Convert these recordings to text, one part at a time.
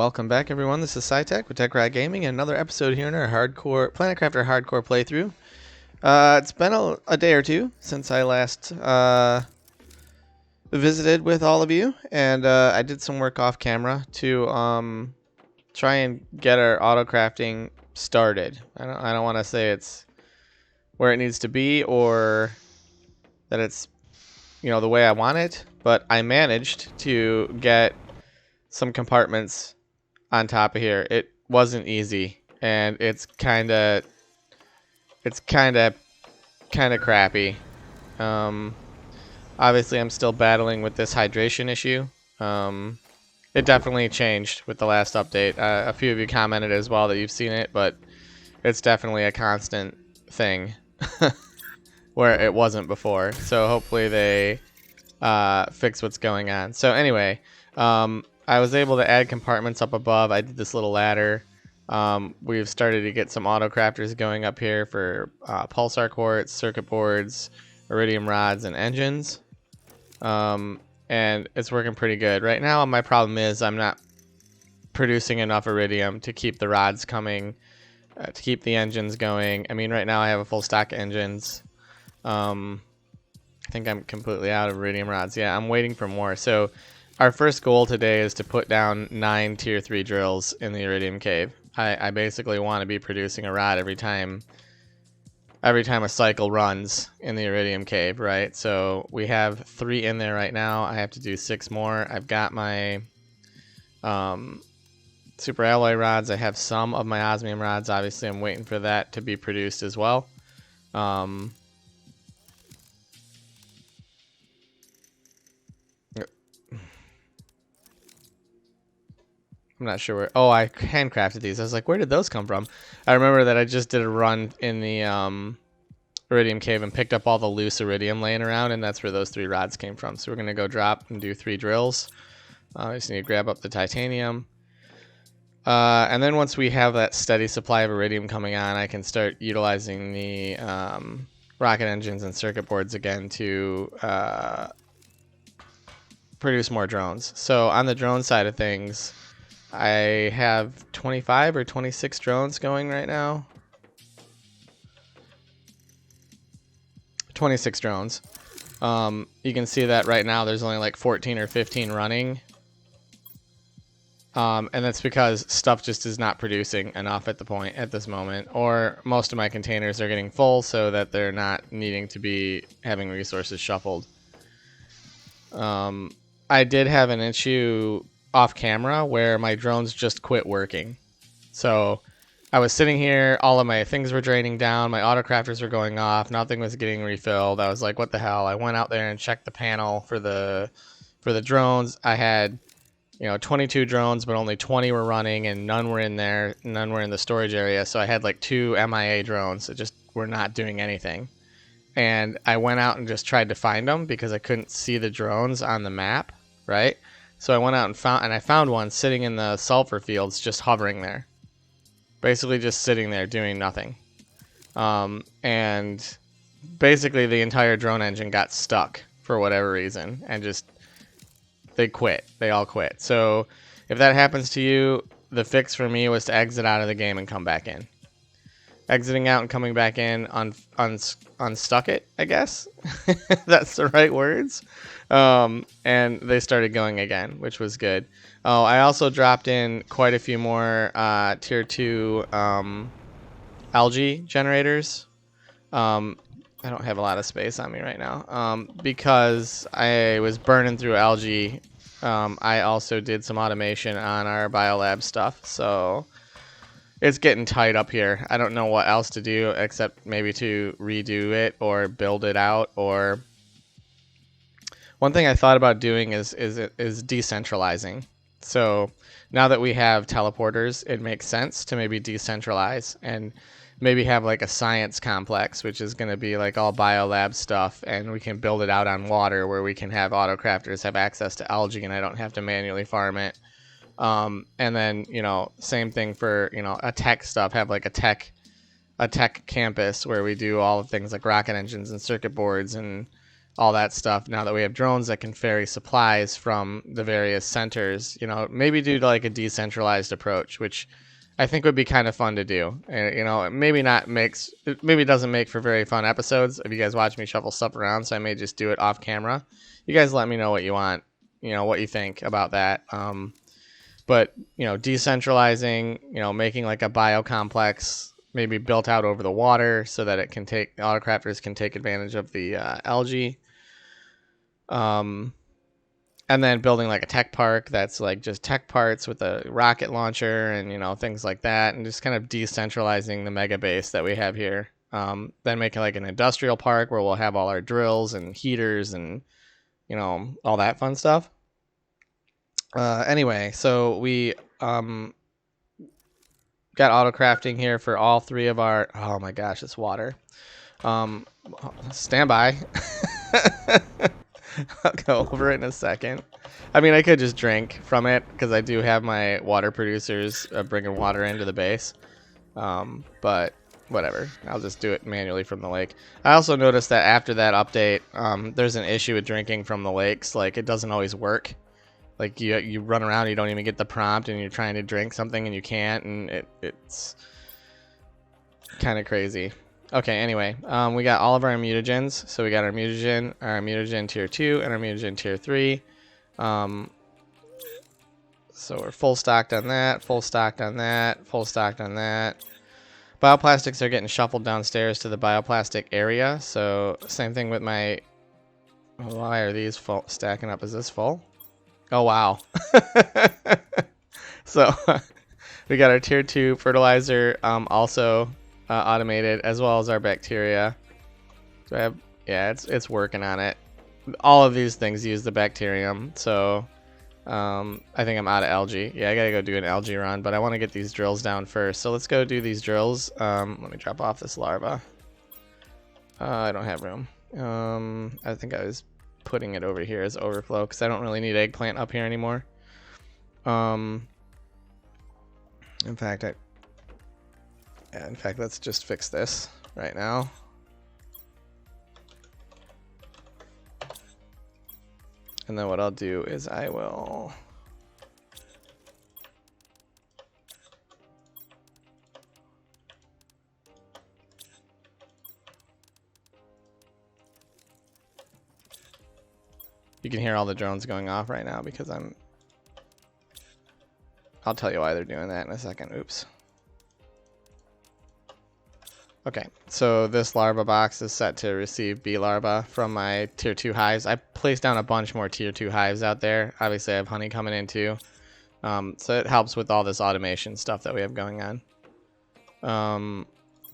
Welcome back, everyone. This is SciTech with TechRad Gaming, and another episode here in our hardcore PlanetCrafter hardcore playthrough. It's been a day or two since I last visited with all of you, and I did some work off camera to try and get our auto crafting started. I don't want to say it's where it needs to be or that it's the way I want it, but I managed to get some compartments on top of here. It wasn't easy, and it's kind of crappy. Obviously I'm still battling with this hydration issue. It definitely changed with the last update. A few of you commented as well that you've seen it, but it's definitely a constant thing where it wasn't before. So hopefully they fix what's going on. So anyway, I was able to add compartments up above. I did this little ladder. We've started to get some auto crafters going up here for pulsar quartz, circuit boards, iridium rods, and engines. And it's working pretty good. Right now, my problem is I'm not producing enough iridium to keep the rods coming, to keep the engines going. I mean, right now I have a full stock of engines. I think I'm completely out of iridium rods. Yeah, I'm waiting for more. So our first goal today is to put down 9 tier 3 drills in the iridium cave. I basically want to be producing a rod every time a cycle runs in the iridium cave, right? So we have 3 in there right now. I have to do 6 more. I've got my super alloy rods. I have some of my osmium rods. Obviously, I'm waiting for that to be produced as well. I'm not sure where. Oh, I handcrafted these. I was like, where did those come from? I remember that I just did a run in the iridium cave and picked up all the loose iridium laying around, and that's where those 3 rods came from. So we're going to go drop and do 3 drills. I just need to grab up the titanium. And then once we have that steady supply of iridium coming on, I can start utilizing the rocket engines and circuit boards again to produce more drones. So on the drone side of things, I have 25 or 26 drones going right now. 26 drones. You can see that right now there's only like 14 or 15 running. And that's because stuff just is not producing enough at this moment, or most of my containers are getting full so that they're not needing to be having resources shuffled. I did have an issue off camera where my drones just quit working. So I was sitting here, all of my things were draining down, my autocrafters were going off, nothing was getting refilled. I was like, what the hell? I went out there and checked the panel for the drones. I had 22 drones, but only 20 were running, and none were in there, none were in the storage area. So I had like 2 MIA drones that just were not doing anything. And I went out and just tried to find them because I couldn't see the drones on the map, right? So I went out and I found one sitting in the sulfur fields, just hovering there, basically just sitting there doing nothing. And basically the entire drone engine got stuck for whatever reason, and they all quit. So if that happens to you, the fix for me was to exit out of the game and come back in. Exiting out and coming back in unstuck it, I guess. That's the right words. And they started going again, which was good. Oh, I also dropped in quite a few more tier 2 algae generators. I don't have a lot of space on me right now because I was burning through algae. I also did some automation on our biolab stuff, so it's getting tight up here. I don't know what else to do except maybe to redo it or build it out. Or one thing I thought about doing is decentralizing. So now that we have teleporters, it makes sense to maybe decentralize and maybe have like a science complex, which is going to be like all biolab stuff, and we can build it out on water where we can have autocrafters have access to algae and I don't have to manually farm it. And then, same thing for, a tech stuff, have like a tech campus where we do all the things like rocket engines and circuit boards and all that stuff now that we have drones that can ferry supplies from the various centers. You know, maybe do like a decentralized approach, which I think would be kind of fun to do. And, you know, maybe it doesn't make for very fun episodes if you guys watch me shuffle stuff around. So I may just do it off camera. You guys let me know what you want, you know, what you think about that. But, you know, decentralizing, you know, making like a biocomplex maybe built out over the water so that it can take, autocrafters can take advantage of the algae. And then building like a tech park that's like just tech parts with a rocket launcher and, you know, things like that. And just kind of decentralizing the mega base that we have here. Then making like an industrial park where we'll have all our drills and heaters and, you know, all that fun stuff. Anyway, so we got auto crafting here for all three of our, oh my gosh, it's water. Stand by. I'll go over it in a second. I mean, I could just drink from it because I do have my water producers bringing water into the base. But whatever. I'll just do it manually from the lake. I also noticed that after that update, there's an issue with drinking from the lakes. Like, it doesn't always work. Like, you run around, you don't even get the prompt, and you're trying to drink something and you can't, and it's kind of crazy. Okay, anyway, we got all of our mutagens. So we got our mutagen tier 2, and our mutagen tier 3. So we're full stocked on that, full stocked on that, full stocked on that. Bioplastics are getting shuffled downstairs to the bioplastic area. So same thing with my, why are these full stacking up? Is this full? Oh, wow. So we got our tier 2 fertilizer also automated, as well as our bacteria. So I have, yeah, it's working on it. All of these things use the bacterium, so I think I'm out of algae. Yeah, I gotta go do an algae run, but I want to get these drills down first. So let's go do these drills. Let me drop off this larva. I don't have room. I think I was putting it over here as overflow because I don't really need eggplant up here anymore. In fact, let's just fix this right now. And then what I'll do is I will you can hear all the drones going off right now because I'll tell you why they're doing that in a second. Oops. Okay, so this larva box is set to receive bee larva from my tier 2 hives. I placed down a bunch more tier 2 hives out there. Obviously I have honey coming in too. So it helps with all this automation stuff that we have going on.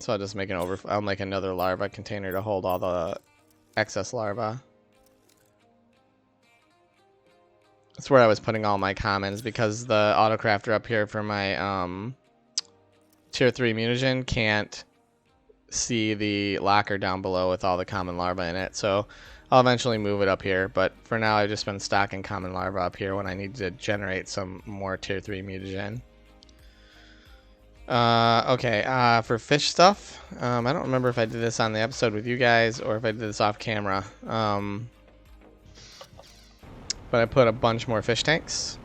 So I'll just make I'll make another larva container to hold all the excess larva. That's where I was putting all my commons because the autocrafter up here for my tier 3 mutagen can't see the locker down below with all the common larvae in it. So I'll eventually move it up here, but for now I've just been stocking common larvae up here when I need to generate some more tier 3 mutagen. Okay, for fish stuff, I don't remember if I did this on the episode with you guys or if I did this off camera. But I put a bunch more fish tanks.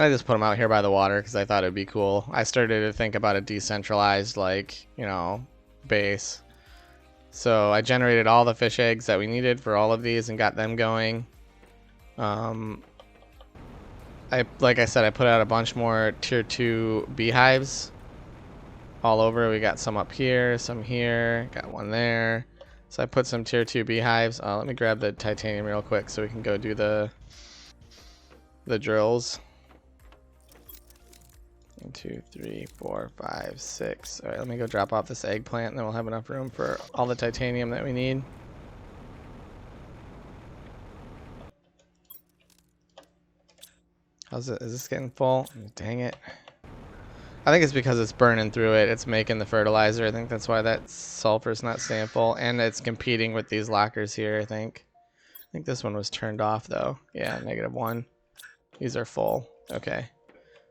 I just put them out here by the water because I thought it'd be cool. I started to think about a decentralized, like, you know, base. So I generated all the fish eggs that we needed for all of these and got them going. Like I said, I put out a bunch more tier 2 beehives all over. We got some up here, some here, got one there. So I put some tier 2 beehives. Let me grab the titanium real quick so we can go do the drills. 1, 2, 3, 4, 5, 6. All right, let me go drop off this eggplant, and then we'll have enough room for all the titanium that we need. How's it? Is this getting full? Dang it. I think it's because it's burning through it. It's making the fertilizer. I think that's why that sulfur's not staying full. And it's competing with these lockers here, I think. I think this one was turned off, though. Yeah, -1. These are full. Okay.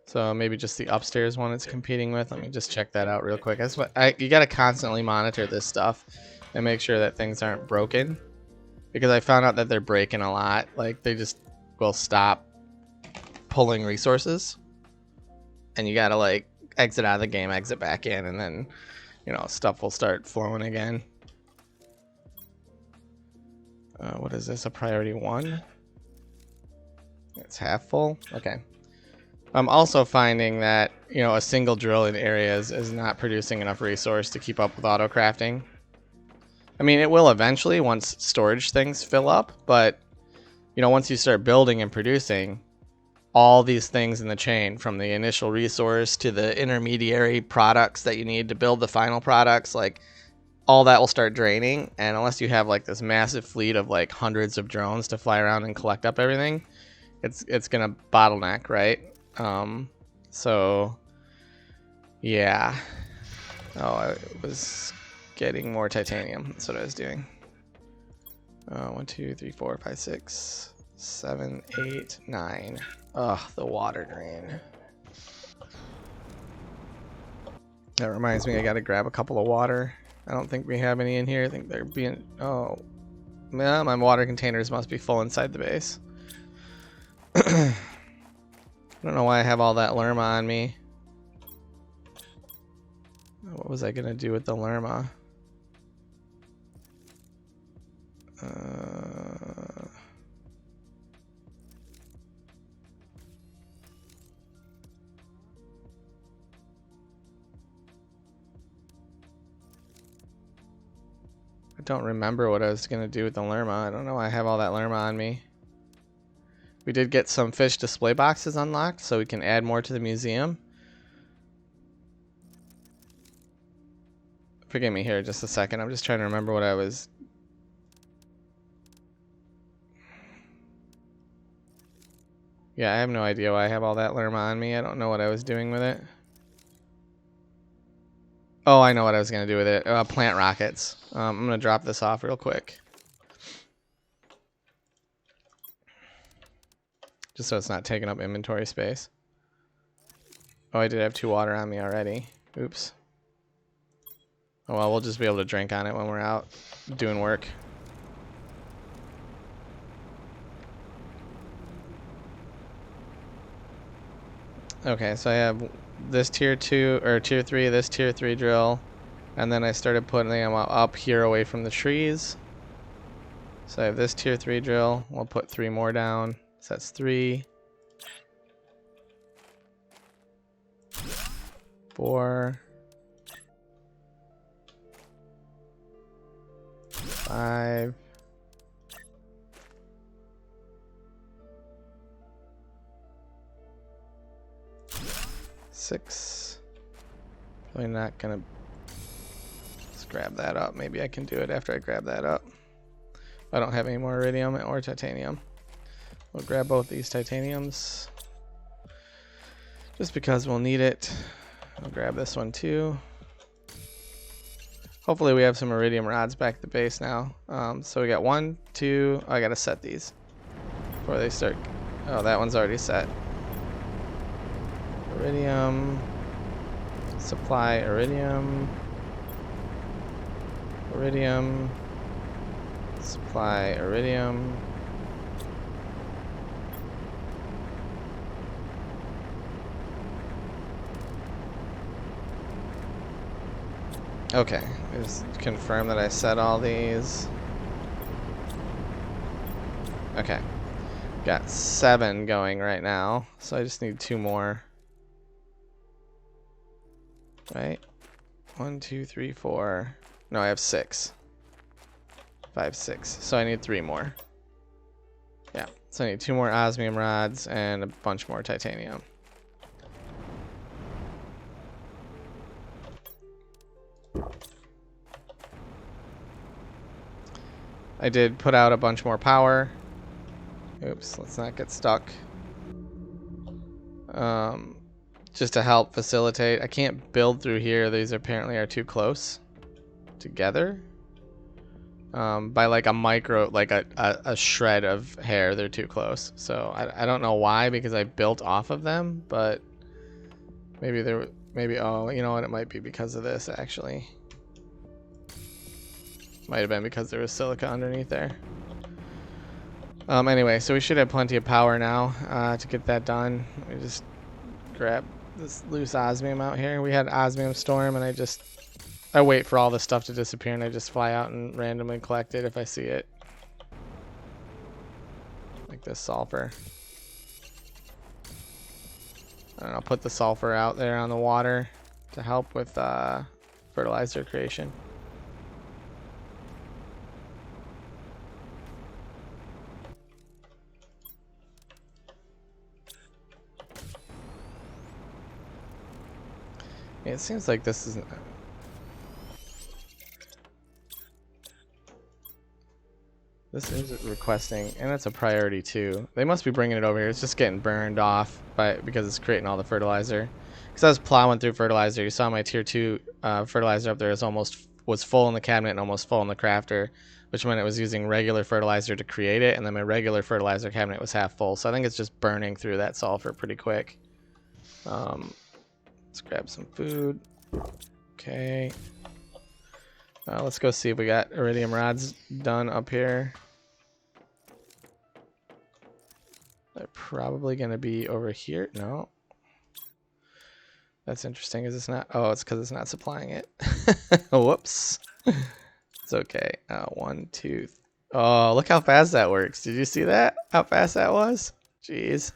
So maybe just the upstairs one it's competing with. Let me just check that out real quick. That's what you got to constantly monitor this stuff and make sure that things aren't broken, because I found out that they're breaking a lot. Like they just will stop pulling resources, and you got to like exit out of the game, exit back in, and then stuff will start flowing again. What is this? A priority 1? It's half full. Okay. I'm also finding that, a single drill in areas is not producing enough resource to keep up with auto crafting. I mean, it will eventually once storage things fill up, but, once you start building and producing, all these things in the chain, from the initial resource to the intermediary products that you need to build the final products, like, all that will start draining. And unless you have, like, this massive fleet of, like, hundreds of drones to fly around and collect up everything, it's gonna bottleneck, right? So yeah. Oh, I was getting more titanium. That's what I was doing. 1, 2, 3, 4, 5, 6, 7, 8, 9. Ugh, the water drain. That reminds me, I gotta grab a couple of water. I don't think we have any in here. I think they're being... Oh. Yeah, my water containers must be full inside the base. I don't know why I have all that Lerma on me. What was I gonna do with the Lerma? I don't remember what I was gonna do with the Lerma. I don't know why I have all that Lerma on me. We did get some fish display boxes unlocked, so we can add more to the museum. Forgive me here just a second. I'm just trying to remember what I was... Yeah, I have no idea why I have all that Lerma on me. I don't know what I was doing with it. Oh, I know what I was going to do with it. Plant rockets. I'm going to drop this off real quick. Just so it's not taking up inventory space. Oh, I did have 2 water on me already. Oops. Oh well, we'll just be able to drink on it when we're out doing work. Okay, so I have this tier 2 or tier 3, this tier 3 drill, and then I started putting them up here away from the trees. So I have this tier 3 drill. We'll put 3 more down. So that's 3, 4, 5, 6. Probably not gonna. Let's grab that up. Maybe I can do it after I grab that up. I don't have any more iridium or titanium. We'll grab both these titaniums just because we'll need it. I'll grab this one too. Hopefully we have some iridium rods back at the base now. So we got 1, 2. Oh, I gotta set these before they start. Oh, that one's already set. Iridium. Supply iridium. Iridium. Supply iridium. Okay, just confirm that I set all these. Okay, got 7 going right now, so I just need 2 more. Right? 1, 2, 3, 4. No, I have 6. 5, 6. So I need 3 more. Yeah, so I need 2 more osmium rods and a bunch more titanium. I did put out a bunch more power. Oops, let's not get stuck. Just to help facilitate. I can't build through here. These apparently are too close together. By like a micro, like a shred of hair, they're too close. So I don't know why, because I built off of them, but Maybe, oh, you know what? It might be because of this, actually. Might have been because there was silica underneath there. Anyway, so we should have plenty of power now to get that done. Let me just grab this loose osmium out here. We had osmium storm, and I wait for all the stuff to disappear, and I just fly out and randomly collect it if I see it. Like this sulfur. And I'll put the sulfur out there on the water to help with fertilizer creation. It seems like this is requesting, and it's a priority too. They must be bringing it over here. It's just getting burned off because it's creating all the fertilizer. Because I was plowing through fertilizer, you saw my tier 2 fertilizer up there was full in the cabinet and almost full in the crafter, which meant it was using regular fertilizer to create it, and then my regular fertilizer cabinet was half full. So I think it's just burning through that sulfur pretty quick. Let's grab some food. Okay. Let's go see if we got iridium rods done up here. They're probably going to be over here. No. That's interesting. Is this not? Oh, it's because it's not supplying it. Whoops. It's okay. 1, 2. Oh, look how fast that works. Did you see that? How fast that was? Jeez.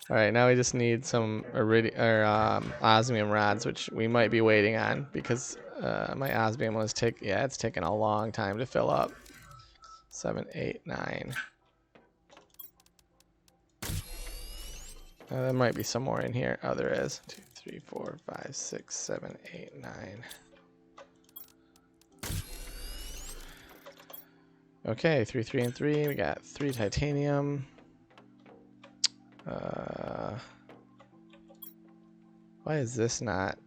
All right, now we just need some osmium rods, which we might be waiting on because my osmium was it's taking a long time to fill up. 7, 8, 9. There might be some more in here. Oh, there is. 2, 3, 4, 5, 6, 7, 8, 9. Okay, 3, 3, and 3. We got 3 titanium. Why is this not?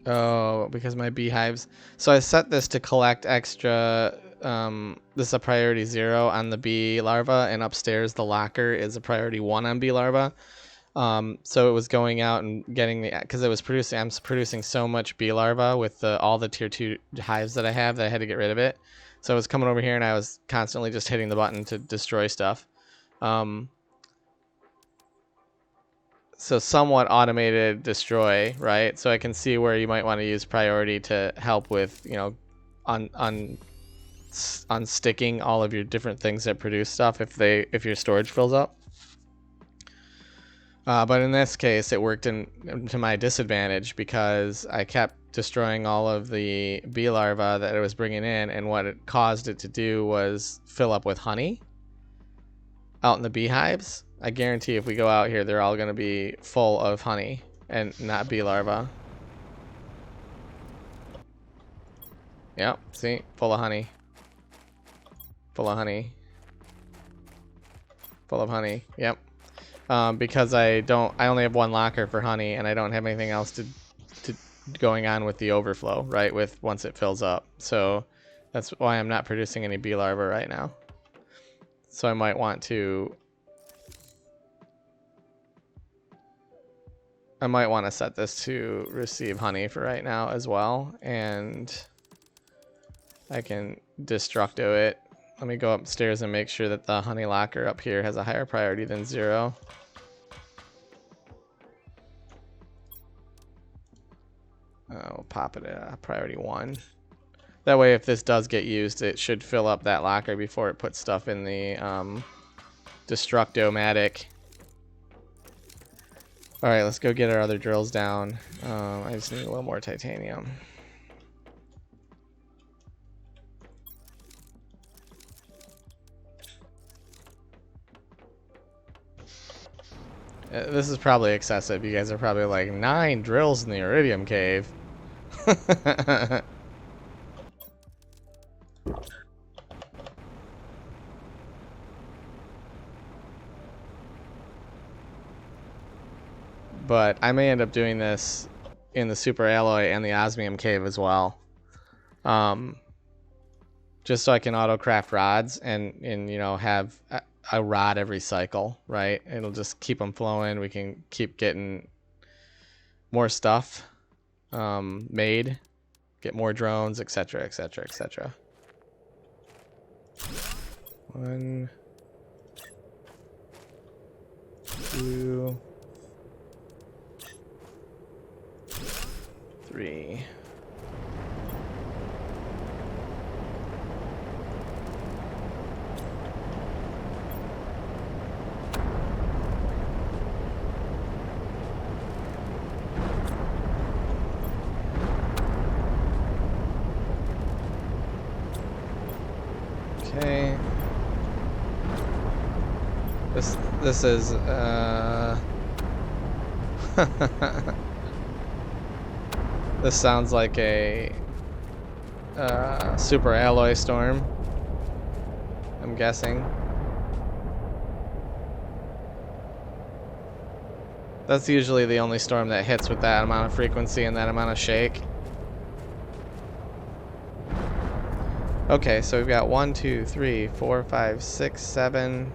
Oh, because my beehives. So I set this to collect extra. This is a priority 0 on the bee larva, and upstairs the locker is a priority 1 on bee larva. So it was going out and getting because I'm producing so much bee larva with all the tier 2 hives that I have that I had to get rid of it. So I was coming over here and I was constantly just hitting the button to destroy stuff. So somewhat automated destroy, right? So I can see where you might want to use priority to help with, unsticking all of your different things that produce stuff if your storage fills up. But in this case, it worked to my disadvantage because I kept destroying all of the bee larvae that it was bringing in, and what it caused it to do was fill up with honey out in the beehives. I guarantee if we go out here, they're all going to be full of honey and not bee larvae. Yep, see? Full of honey. Full of honey. Full of honey. Yep. Because I only have 1 locker for honey, and I don't have anything else to going on with the overflow, right? Once it fills up. So that's why I'm not producing any bee larvae right now. So I might want to set this to receive honey for right now as well, and I can destructo it. Let me go upstairs and make sure that the honey locker up here has a higher priority than 0. We'll pop it at priority 1. That way, if this does get used, it should fill up that locker before it puts stuff in the Destructo-matic. Alright, let's go get our other drills down. I just need a little more titanium. This is probably excessive. You guys are probably like, 9 drills in the iridium cave. But I may end up doing this in the super alloy and the osmium cave as well. Just so I can auto craft rods and have a rod every cycle, right? It'll just keep them flowing. We can keep getting more stuff made, get more drones, etc., etc., etc. 1, 2, 3. Okay. This is this sounds like a super alloy storm, I'm guessing. That's usually the only storm that hits with that amount of frequency and that amount of shake. Okay, so we've got 1, 2, 3, 4, 5, 6, 7.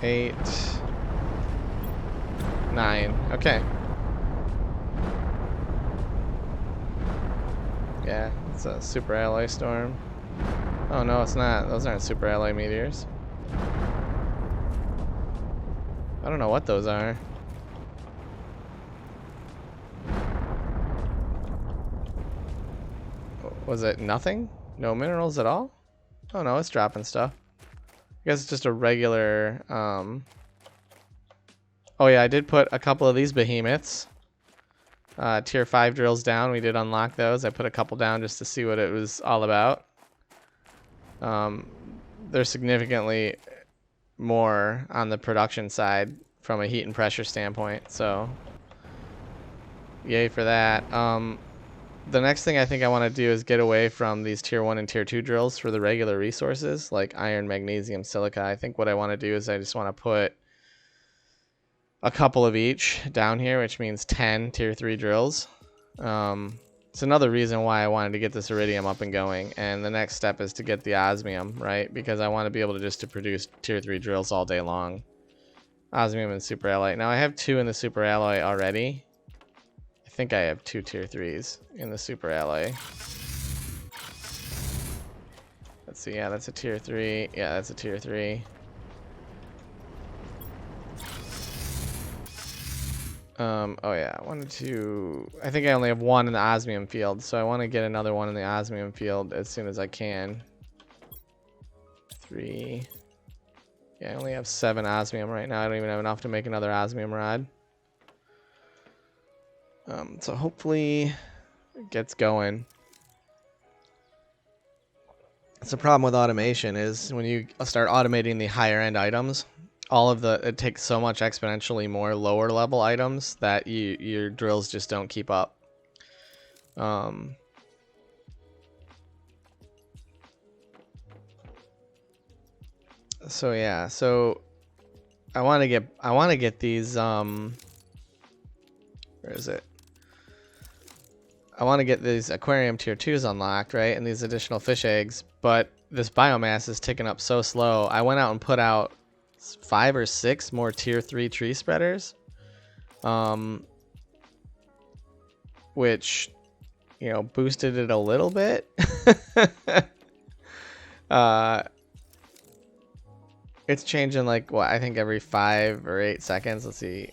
Eight, 9. Okay. Yeah, it's a super alloy storm. Oh no, it's not. Those aren't super alloy meteors. I don't know what those are. Was it nothing? No minerals at all? Oh no, it's dropping stuff. I guess it's just a regular, oh yeah, I did put a couple of these behemoths. Tier 5 drills down, we did unlock those. I put a couple down just to see what it was all about. They're significantly more on the production side from a heat and pressure standpoint, so yay for that. The next thing I think I want to do is get away from these tier 1 and tier 2 drills for the regular resources like iron, magnesium, silica. I think what I want to do is I just want to put a couple of each down here, which means 10 tier 3 drills. It's another reason why I wanted to get this iridium up and going, and the next step is to get the osmium, right? Because I want to be able to produce tier 3 drills all day long. Osmium and super alloy. Now I have 2 in the super alloy already. I think I have 2 tier 3s in the super alloy. Let's see, yeah, that's a tier 3. Yeah, that's a tier 3. Oh yeah, I wanted to... I think I only have 1 in the osmium field, so I want to get another one in the osmium field as soon as I can. 3. Yeah, I only have 7 osmium right now. I don't even have enough to make another osmium rod. So hopefully it gets going. That's the problem with automation is when you start automating the higher end items, it takes so much exponentially more lower level items that your drills just don't keep up. So yeah, so I want to get these where is it? I want to get these aquarium tier 2s unlocked, right? And these additional fish eggs, but this biomass is ticking up so slow. I went out and put out 5 or 6 more tier 3 tree spreaders, which, you know, boosted it a little bit. It's changing like what, I think every 5 or 8 seconds. Let's see.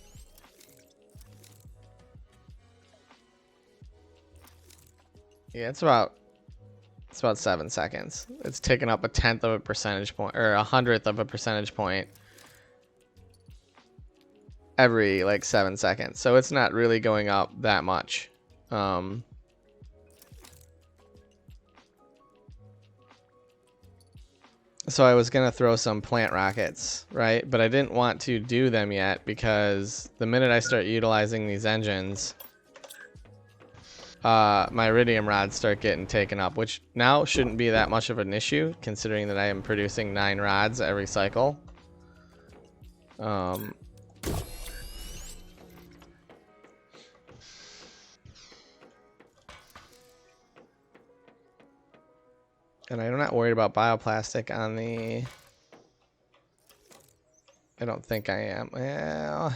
Yeah, it's about 7 seconds. It's taken up 1/10 of a percentage point, or 100th of a percentage point every like 7 seconds. So it's not really going up that much. So I was gonna throw some plant rockets, right? But I didn't want to do them yet because the minute I start utilizing these engines, my iridium rods start getting taken up, which now shouldn't be that much of an issue considering that I am producing 9 rods every cycle. And I'm not worried about bioplastic on the... I don't think I am. Well,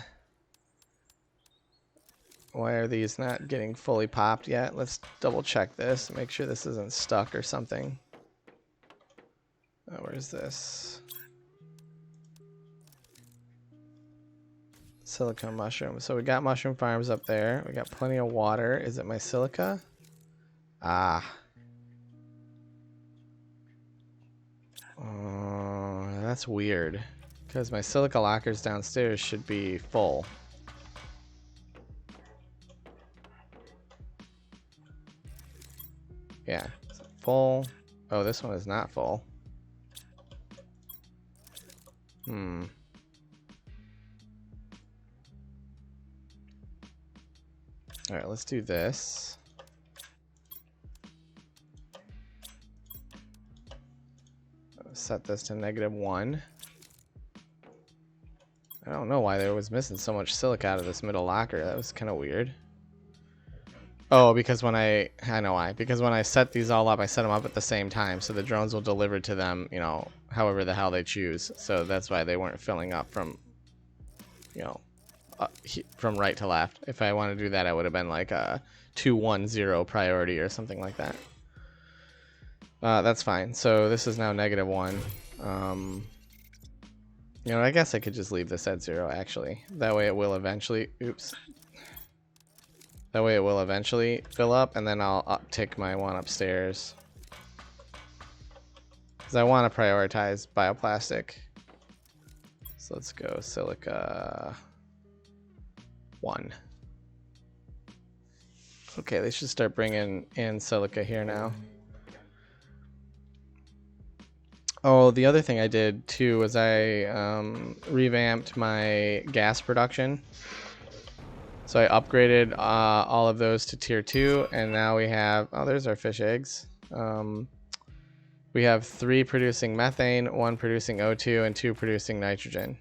why are these not getting fully popped yet? Let's double check this. Make sure this isn't stuck or something. Oh, where's this? Silica mushroom. So we got mushroom farms up there. We got plenty of water. Is it my silica? Ah. That's weird. Because my silica lockers downstairs should be full. Yeah. Is it full? Oh, this one is not full. Hmm. Alright, let's do this. Set this to -1. I don't know why there was missing so much silica out of this middle locker. That was kind of weird. Oh, because when I know why. Because when I set these all up, I set them up at the same time. So the drones will deliver to them, you know, however the hell they choose. So that's why they weren't filling up from, you know, from right to left. If I wanted to do that, I would have been like a 2-1-0 priority or something like that. That's fine. So this is now -1. You know, I guess I could just leave this at 0, actually. That way it will eventually... Oops. That way it will eventually fill up, and then I'll take my one upstairs. Because I want to prioritize bioplastic. So let's go silica 1. Okay, they should start bringing in silica here now. Oh, the other thing I did too was I revamped my gas production. So I upgraded all of those to tier 2, and now we have, oh, there's our fish eggs. We have 3 producing methane, 1 producing O2, and 2 producing nitrogen.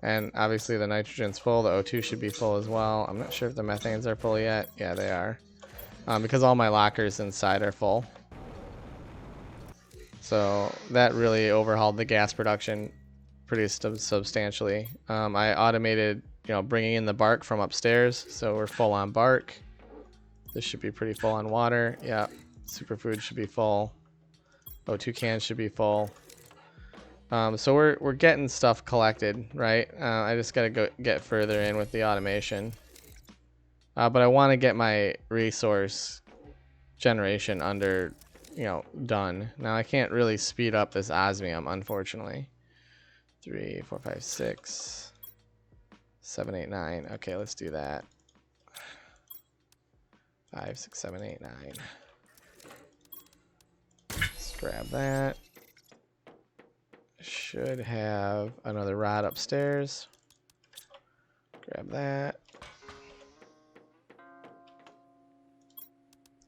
And obviously the nitrogen's full, the O2 should be full as well. I'm not sure if the methanes are full yet. Yeah, they are. Because all my lockers inside are full. So that really overhauled the gas production pretty substantially. I automated, you know, bringing in the bark from upstairs, so we're full on bark. This should be pretty full on water. Yeah, superfood should be full. O2 cans should be full. So we're getting stuff collected, right? I just gotta go get further in with the automation. But I want to get my resource generation under, you know, done. Now I can't really speed up this osmium, unfortunately. 3, 4, 5, 6, 7, 8, 9. Okay, let's do that. 5, 6, 7, 8, 9. Let's grab that. Should have another rod upstairs. Grab that.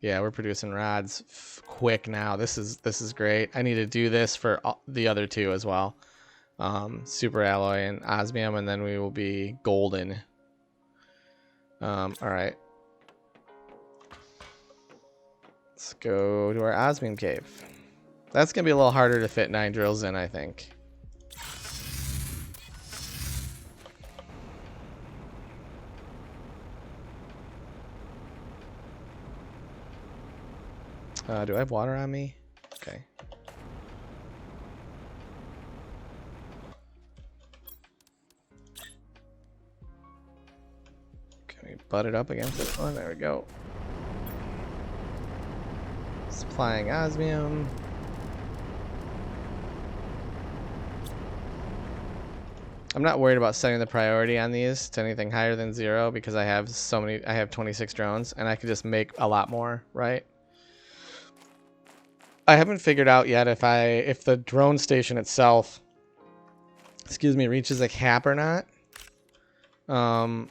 Yeah, we're producing rods quick now. This is great. I need to do this for the other 2 as well. Super alloy and osmium, and then we will be golden. All right. Let's go to our osmium cave. That's gonna be a little harder to fit 9 drills in, I think. Do I have water on me? Okay. Can we butt it up against this one? There we go. Supplying osmium. I'm not worried about setting the priority on these to anything higher than 0 because I have so many. I have 26 drones, and I could just make a lot more, right? I haven't figured out yet if the drone station itself, excuse me, reaches a cap or not. Yeah,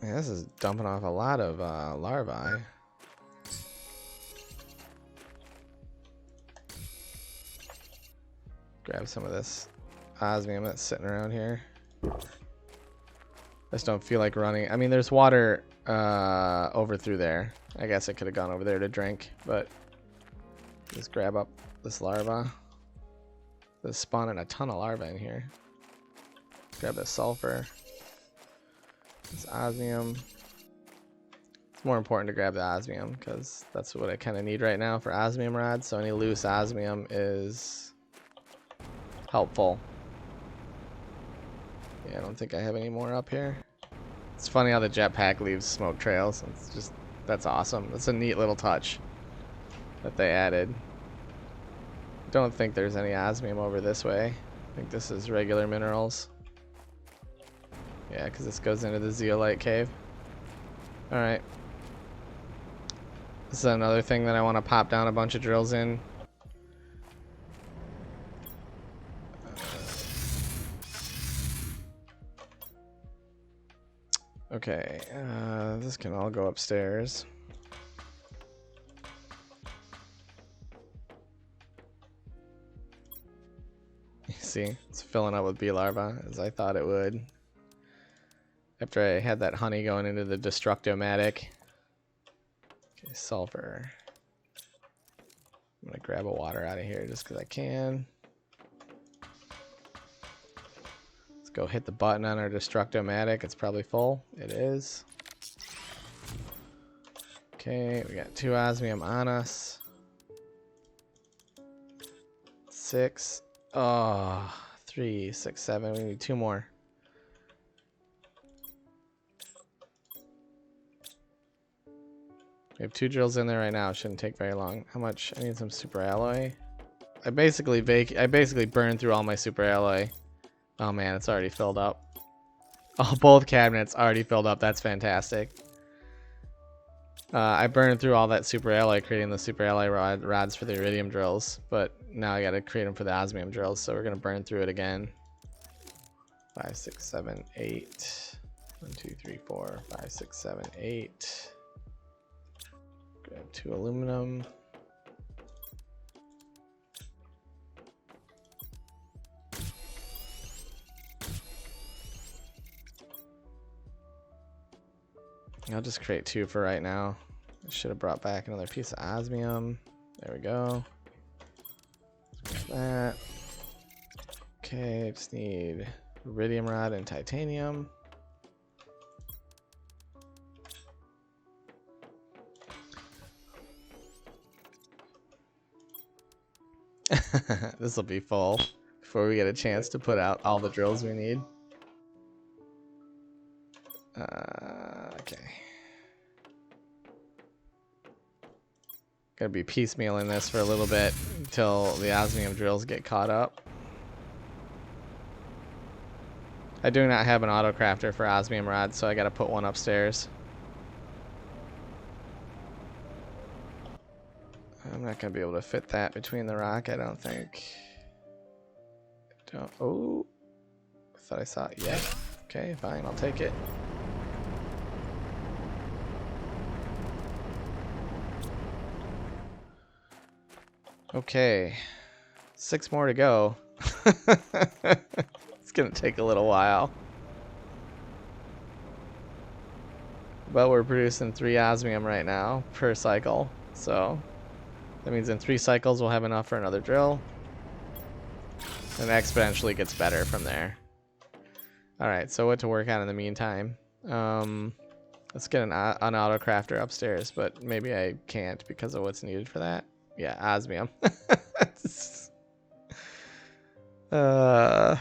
this is dumping off a lot of larvae. Grab some of this osmium that's sitting around here. I just don't feel like running. I mean, there's water over through there. I guess I could have gone over there to drink, but just grab up this larva. There's spawning a ton of larvae in here. Grab the sulfur. This osmium. It's more important to grab the osmium because that's what I kind of need right now for osmium rods. So any loose osmium is helpful. Yeah, I don't think I have any more up here. It's funny how the jetpack leaves smoke trails. It's just, that's awesome. That's a neat little touch that they added. Don't think there's any osmium over this way. I think this is regular minerals. Yeah, because this goes into the zeolite cave. Alright. This is another thing that I want to pop down a bunch of drills in. Okay, this can all go upstairs. You see, it's filling up with bee larvae, as I thought it would. After I had that honey going into the Destructomatic. Okay, sulfur. I'm gonna grab a water out of here just because I can. Let's go hit the button on our Destructomatic. It's probably full. It is. Okay, we got 2 osmium on us. 6. Oh, 3, 6, 7. We need 2 more. We have 2 drills in there right now. It shouldn't take very long. How much? I need some super alloy. I basically burned through all my super alloy. Oh man, it's already filled up. Oh, both cabinets already filled up. That's fantastic. I burned through all that super alloy, creating the super alloy rods for the iridium drills. But now I got to create them for the osmium drills. So we're gonna burn through it again. 5, 6, 7, 8. 1, 2, 3, 4, 5, 6, 7, 8. Grab 2 aluminum. I'll just create 2 for right now. I should have brought back another piece of osmium. There we go. That. Okay, just need iridium rod and titanium. This will be full before we get a chance to put out all the drills we need. Okay. Gotta be piecemealing this for a little bit until the osmium drills get caught up. I do not have an auto crafter for osmium rods, so I gotta put one upstairs. I'm not gonna be able to fit that between the rock, I don't think. Oh, I thought I saw it. Yeah. Okay, fine, I'll take it. Okay, 6 more to go. It's gonna take a little while. But we're producing 3 osmium right now per cycle, so that means in 3 cycles we'll have enough for another drill. And exponentially gets better from there. Alright, so what to work on in the meantime? Let's get an auto crafter upstairs, but maybe I can't because of what's needed for that. Yeah, osmium. I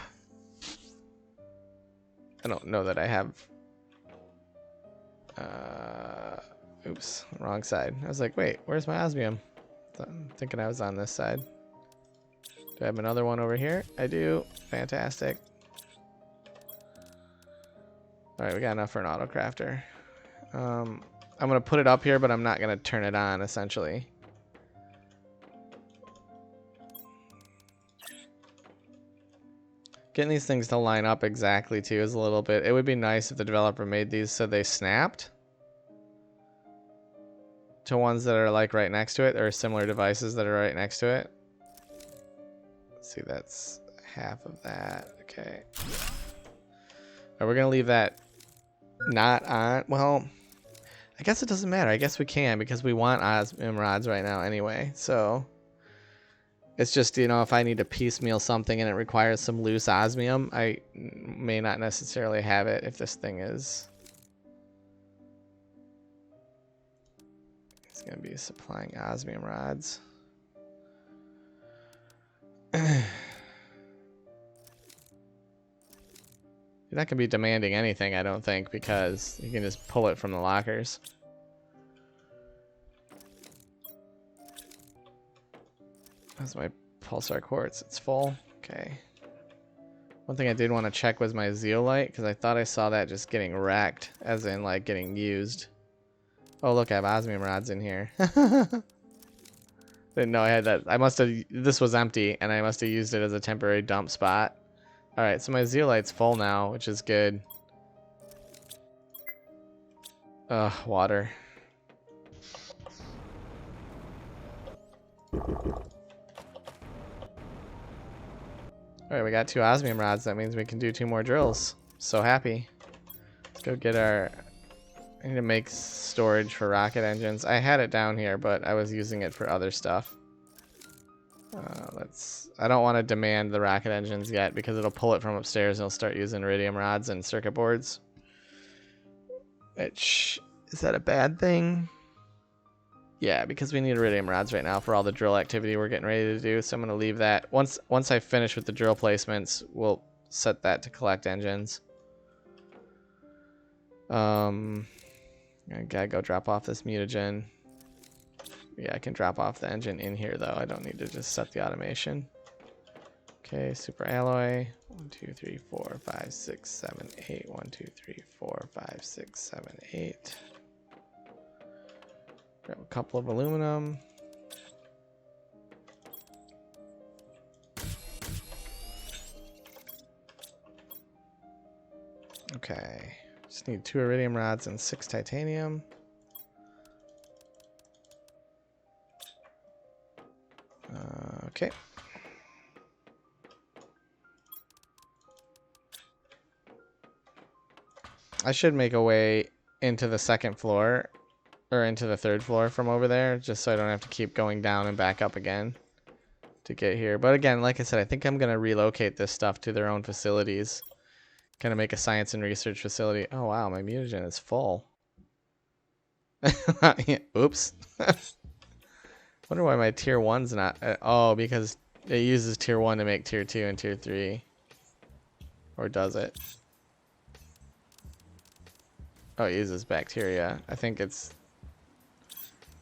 don't know that I have... oops, wrong side. I was like, wait, where's my osmium? I'm thinking I was on this side. Do I have another one over here? I do. Fantastic. Alright, we got enough for an auto crafter. I'm going to put it up here, but I'm not going to turn it on, essentially. Getting these things to line up exactly, too, is a little bit... It would be nice if the developer made these so they snapped to ones that are, like, right next to it, or similar devices that are right next to it. Let's see, that's half of that. Okay. Right, we're going to leave that not on... Well, I guess it doesn't matter. I guess we can because we want osmium rods right now anyway. So it's just, you know, if I need to piecemeal something and it requires some loose osmium, I may not necessarily have it if this thing is... It's going to be supplying osmium rods. You're not going to be demanding anything, I don't think, because you can just pull it from the lockers. That's my pulsar quartz. It's full. Okay. One thing I did want to check was my zeolite, because I thought I saw that just getting wrecked, as in, like, getting used. Oh, look, I have osmium rods in here. Didn't know I had that. I must have... This was empty, and I must have used it as a temporary dump spot. Alright, so my zeolite's full now, which is good. Ugh, water. Alright, we got 2 osmium rods. That means we can do 2 more drills. So happy. Let's go get our... I need to make storage for rocket engines. I had it down here, but I was using it for other stuff. I don't want to demand the rocket engines yet because it'll pull it from upstairs and it'll start using iridium rods and circuit boards. Which, is that a bad thing? Yeah, because we need iridium rods right now for all the drill activity we're getting ready to do. So I'm going to leave that. Once I finish with the drill placements, we'll set that to collect engines. I gotta go drop off this mutagen. Yeah, I can drop off the engine in here though. I don't need to just set the automation. Okay, super alloy. 1, 2, 3, 4, 5, 6, 7, 8. 1, 2, 3, 4, 5, 6, 7, 8. Grab a couple of aluminum. Okay. Just need 2 iridium rods and 6 titanium. Okay. I should make a way into the 2nd floor, or into the 3rd floor from over there, just so I don't have to keep going down and back up again to get here. But again, like I said, I think I'm going to relocate this stuff to their own facilities. Kind of make a science and research facility. Oh wow, my mutagen is full. Oops. Wonder why my tier 1's not... oh, because it uses tier 1 to make tier 2 and tier 3. Or does it? Oh, it uses bacteria. I think it's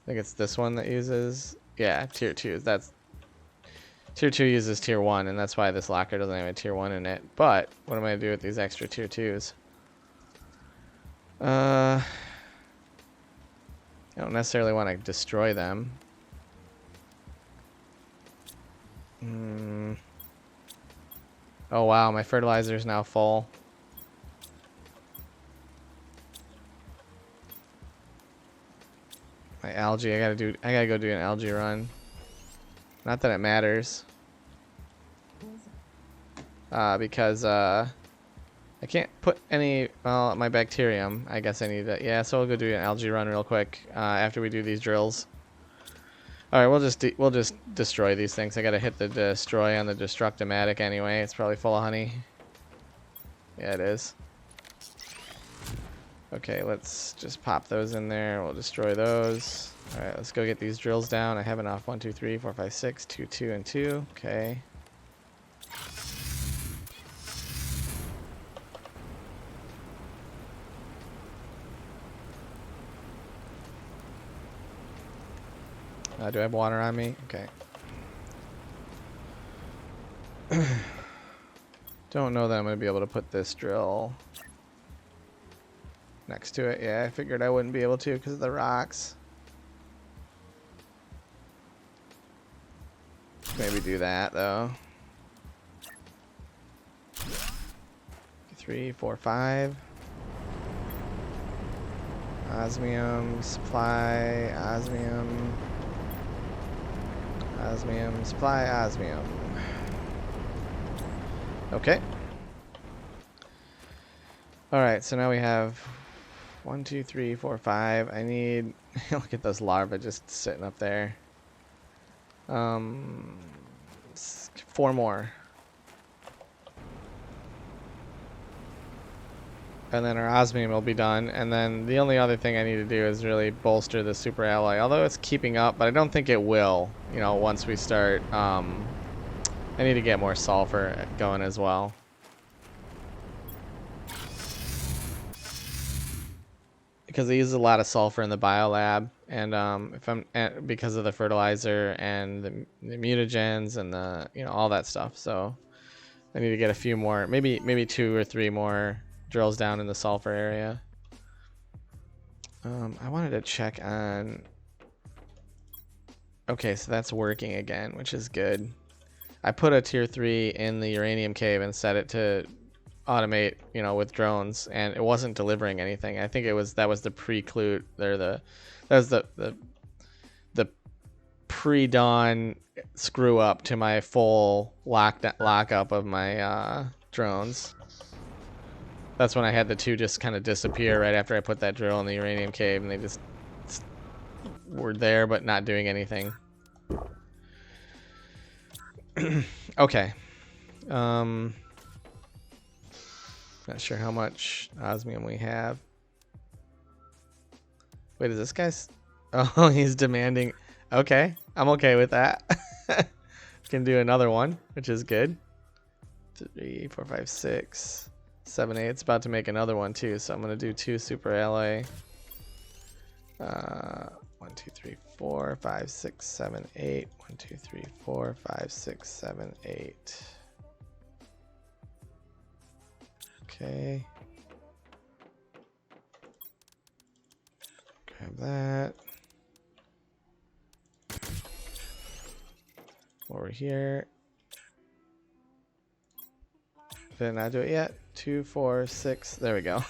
this one that uses... Yeah, tier 2. That's... Tier 2 uses tier 1, and that's why this locker doesn't have a tier 1 in it. But, what am I going to do with these extra tier 2s? I don't necessarily want to destroy them. Oh wow, my fertilizer is now full. My algae, I gotta go do an algae run. Not that it matters. Because I can't put any, well, my bacterium, I guess I need that. Yeah, so we'll go do an algae run real quick after we do these drills. All right, we'll just destroy these things. I gotta hit the destroy on the destructomatic anyway. It's probably full of honey. Yeah, it is. Okay, let's just pop those in there. We'll destroy those. All right, let's go get these drills down. I have enough. 1, 2, 3, 4, 5, 6, 2, 2, and 2. Okay. Do I have water on me? Okay. Don't know that I'm going to be able to put this drill next to it. Yeah, I figured I wouldn't be able to because of the rocks. Maybe do that though. 3, 4, 5. Osmium, supply, osmium. Osmium, supply, osmium. Okay. Alright, so now we have 1, 2, 3, 4, 5. I need... Look at those larvae just sitting up there. 4 more. And then our osmium will be done. And then the only other thing I need to do is really bolster the super alloy. Although it's keeping up, but I don't think it will, you know, once we start. I need to get more sulfur going as well. Because they use a lot of sulfur in the biolab, and if I'm because of the fertilizer and the mutagens and the all that stuff. So I need to get a few more, maybe 2 or 3 more drills down in the sulfur area. I wanted to check on. Okay, so that's working again, which is good. I put a tier 3 in the uranium cave and set it to automate, with drones, and it wasn't delivering anything. I think that was the pre-clue there. That was the pre-dawn screw up to my full lockup of my drones. That's when I had the 2 just kind of disappear right after I put that drill in the uranium cave, and they just were there but not doing anything. Okay. Not sure how much osmium we have. Wait, is this guy's... Oh, he's demanding... Okay, I'm okay with that. Can do another one, which is good. 3, 4, 5, 6, 7, 8. It's about to make another one too, so I'm gonna do 2 super alloy. 1, 2, 3, 4, 5, 6, 7, 8. 1, 2, 3, 4, 5, 6, 7, 8. Okay. Grab that. Over here. Did I not do it yet? 2, 4, 6. There we go.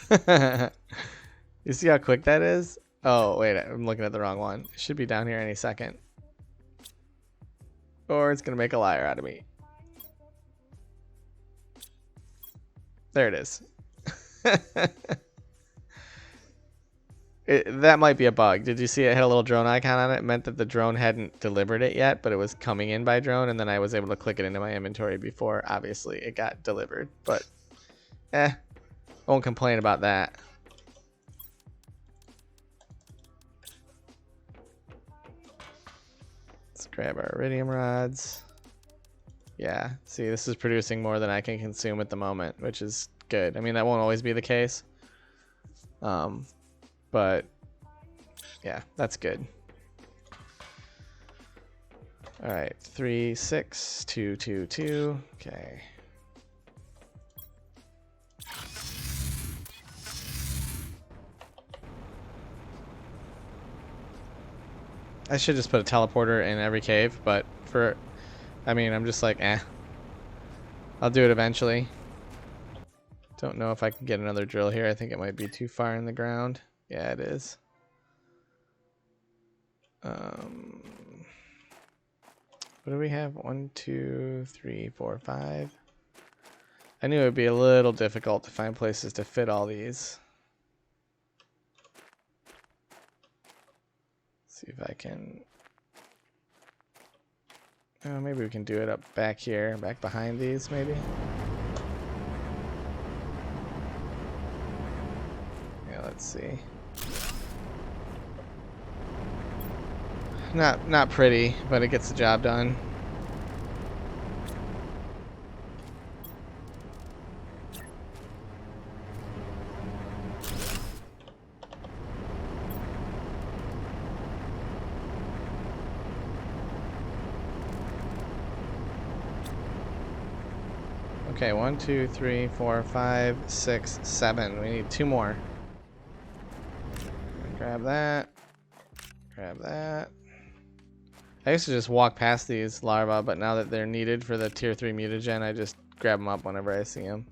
You see how quick that is? Oh, wait. I'm looking at the wrong one. It should be down here any second. Or it's going to make a liar out of me. There it is. That might be a bug. Did you see it had a little drone icon on it? It meant that the drone hadn't delivered it yet, but it was coming in by drone, and then I was able to click it into my inventory before, obviously, it got delivered. But, I won't complain about that. Let's grab our iridium rods. Yeah, see, this is producing more than I can consume at the moment, which is good. I mean, that won't always be the case. But, yeah, that's good. All right, 3, 6, 2, 2, 2. Okay. I should just put a teleporter in every cave, but I mean, I'm just like, I'll do it eventually. Don't know if I can get another drill here. I think it might be too far in the ground. Yeah, it is. What do we have? 1, 2, 3, 4, 5. I knew it would be a little difficult to find places to fit all these. See if I can... Oh, maybe we can do it up back here, back behind these, maybe. Yeah, let's see. Not pretty, but it gets the job done. Okay, 1, 2, 3, 4, 5, 6, 7. We need 2 more. Grab that. Grab that. I used to just walk past these larvae, but now that they're needed for the tier 3 mutagen, I just grab them up whenever I see them.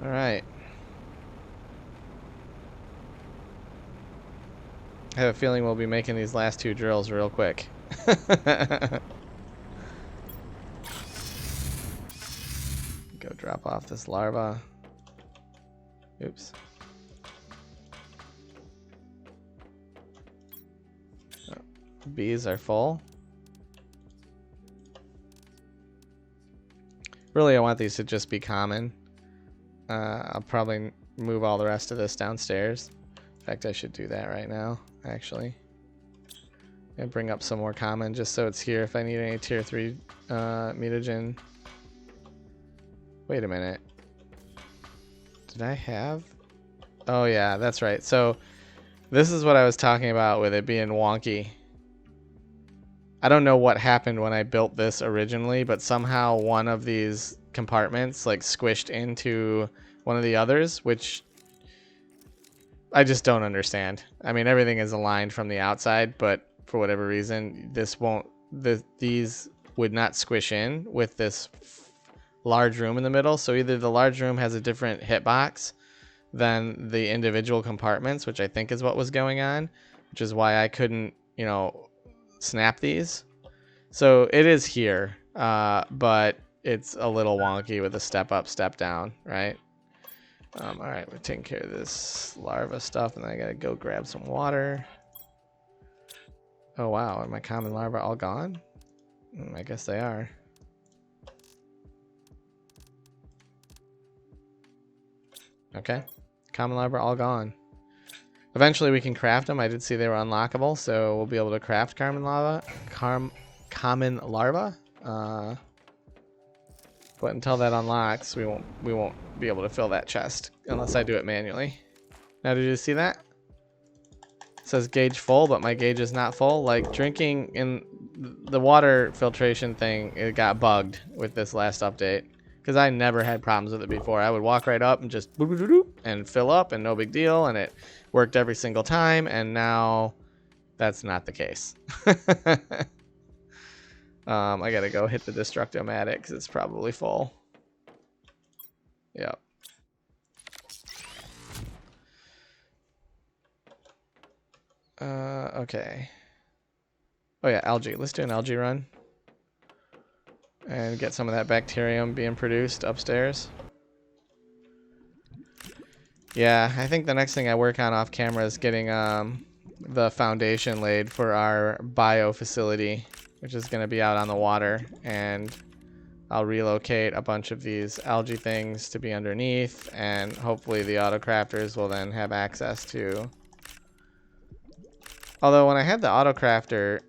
All right. I have a feeling we'll be making these last 2 drills real quick. Go drop off this larva. Oops. Oh, bees are full. Really, I want these to just be common. I'll probably move all the rest of this downstairs. In fact, I should do that right now, actually. And bring up some more common just so it's here if I need any tier 3 mutagen. Wait a minute. Did I have? Oh yeah, that's right. So this is what I was talking about with it being wonky. I don't know what happened when I built this originally, but somehow one of these compartments like squished into one of the others, which I just don't understand. I mean, everything is aligned from the outside, but for whatever reason, these would not squish in with this large room in the middle. So either the large room has a different hitbox than the individual compartments, which I think is what was going on, which is why I couldn't, you know, snap these. So it is here, but it's a little wonky with a step up, step down, right? All right, we're taking care of this larva stuff, and then I gotta go grab some water. Oh wow, are my common larvae all gone? I guess they are. Okay, common larvae all gone. Eventually we can craft them. I did see they were unlockable, so we'll be able to craft common larva. But until that unlocks, we won't be able to fill that chest unless I do it manually. Now, did you see that? It says gauge full, but my gauge is not full. Like drinking in the water filtration thing, it got bugged with this last update because I never had problems with it before. I would walk right up and just boop, boop, boop, boop, and fill up, and no big deal, and it worked every single time. And now that's not the case. I gotta go hit the Destructomatic because it's probably full. Yep. Okay. Oh yeah, algae. Let's do an algae run. And get some of that bacterium being produced upstairs. Yeah, I think the next thing I work on off camera is getting the foundation laid for our bio facility, which is going to be out on the water, and I'll relocate a bunch of these algae things to be underneath, and hopefully the autocrafters will then have access to. Although when I had the autocrafter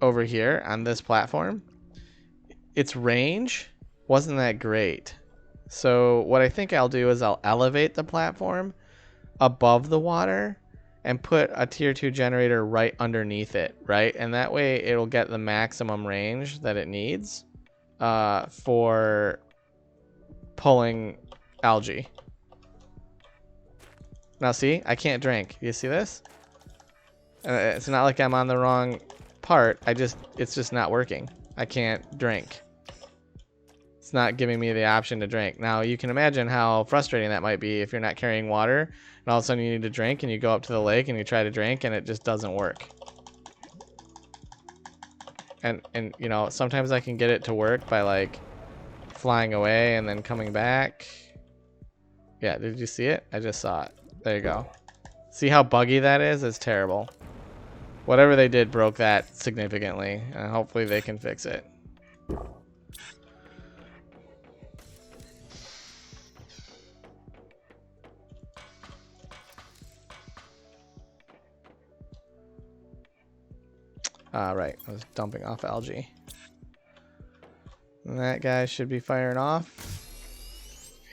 over here on this platform, its range wasn't that great. So what I think I'll do is I'll elevate the platform above the water and put a tier 2 generator right underneath it, right? And that way it'll get the maximum range that it needs for pulling algae. Now see, I can't drink. You see this? It's not like I'm on the wrong part. It's just not working. I can't drink. It's not giving me the option to drink. Now you can imagine how frustrating that might be if you're not carrying water and all of a sudden you need to drink and you go up to the lake and you try to drink and it just doesn't work. And you know, sometimes I can get it to work by like flying away and then coming back. Yeah, did you see it? I just saw it. There you go. See how buggy that is? It's terrible. Whatever they did broke that significantly, and hopefully they can fix it. Right, I was dumping off algae. And that guy should be firing off.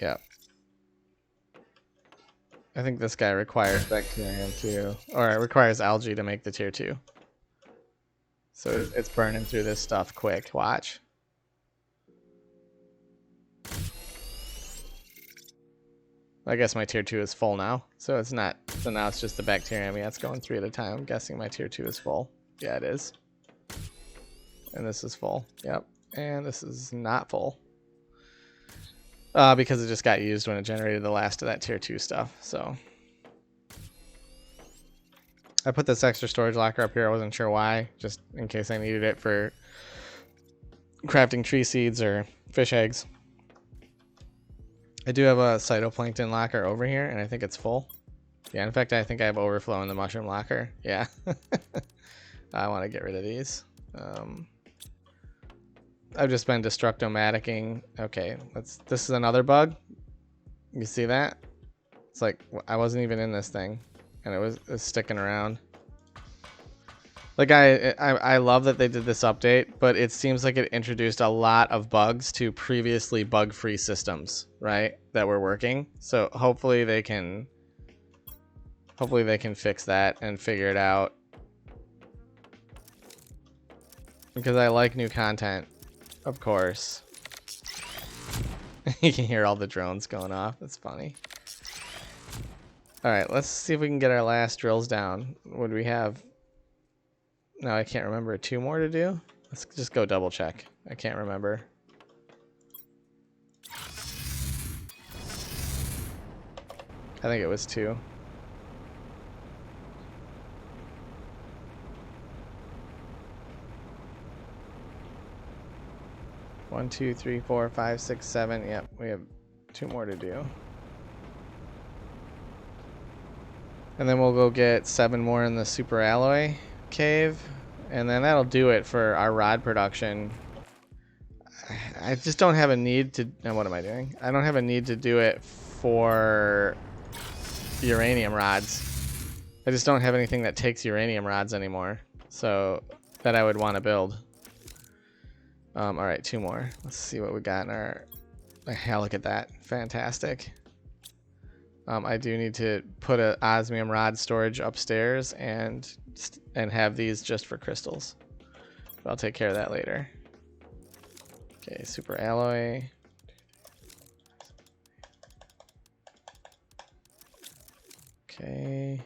Yep. I think this guy requires bacterium too, or it requires algae to make the tier 2. So it's burning through this stuff quick. Watch. I guess my tier 2 is full now, so it's not. So now it's just the bacterium. Yeah, it's going 3 at a time. I'm guessing my tier 2 is full. Yeah, it is. And this is full. Yep. And this is not full. Because it just got used when it generated the last of that tier 2 stuff. So I put this extra storage locker up here. I wasn't sure why, just in case I needed it for crafting tree seeds or fish eggs. I do have a phytoplankton locker over here, and I think it's full. Yeah, in fact, I think I have overflow in the mushroom locker. Yeah. I want to get rid of these. I've just been destructomaticing. Okay, this is another bug. You see that? It's like I wasn't even in this thing, and it was sticking around. Like I love that they did this update, but it seems like it introduced a lot of bugs to previously bug-free systems, right? That were working. So hopefully they can fix that and figure it out. Because I like new content, of course. You can hear all the drones going off. That's funny. All right, let's see if we can get our last drills down. What do we have? No, I can't remember. 2 more to do? Let's just go double check. I can't remember. I think it was 2. One, 2, 3, 4, 5, 6, 7. Yep, we have 2 more to do. And then we'll go get 7 more in the super alloy cave, and then that'll do it for our rod production. I just don't have a need to. What am I doing? I don't have a need to do it for uranium rods. I just don't have anything that takes uranium rods anymore, so that I would want to build. All right, 2 more. Let's see what we got in our. Yeah, look at that, fantastic. I do need to put a osmium rod storage upstairs and have these just for crystals. But I'll take care of that later. Okay, super alloy. Okay.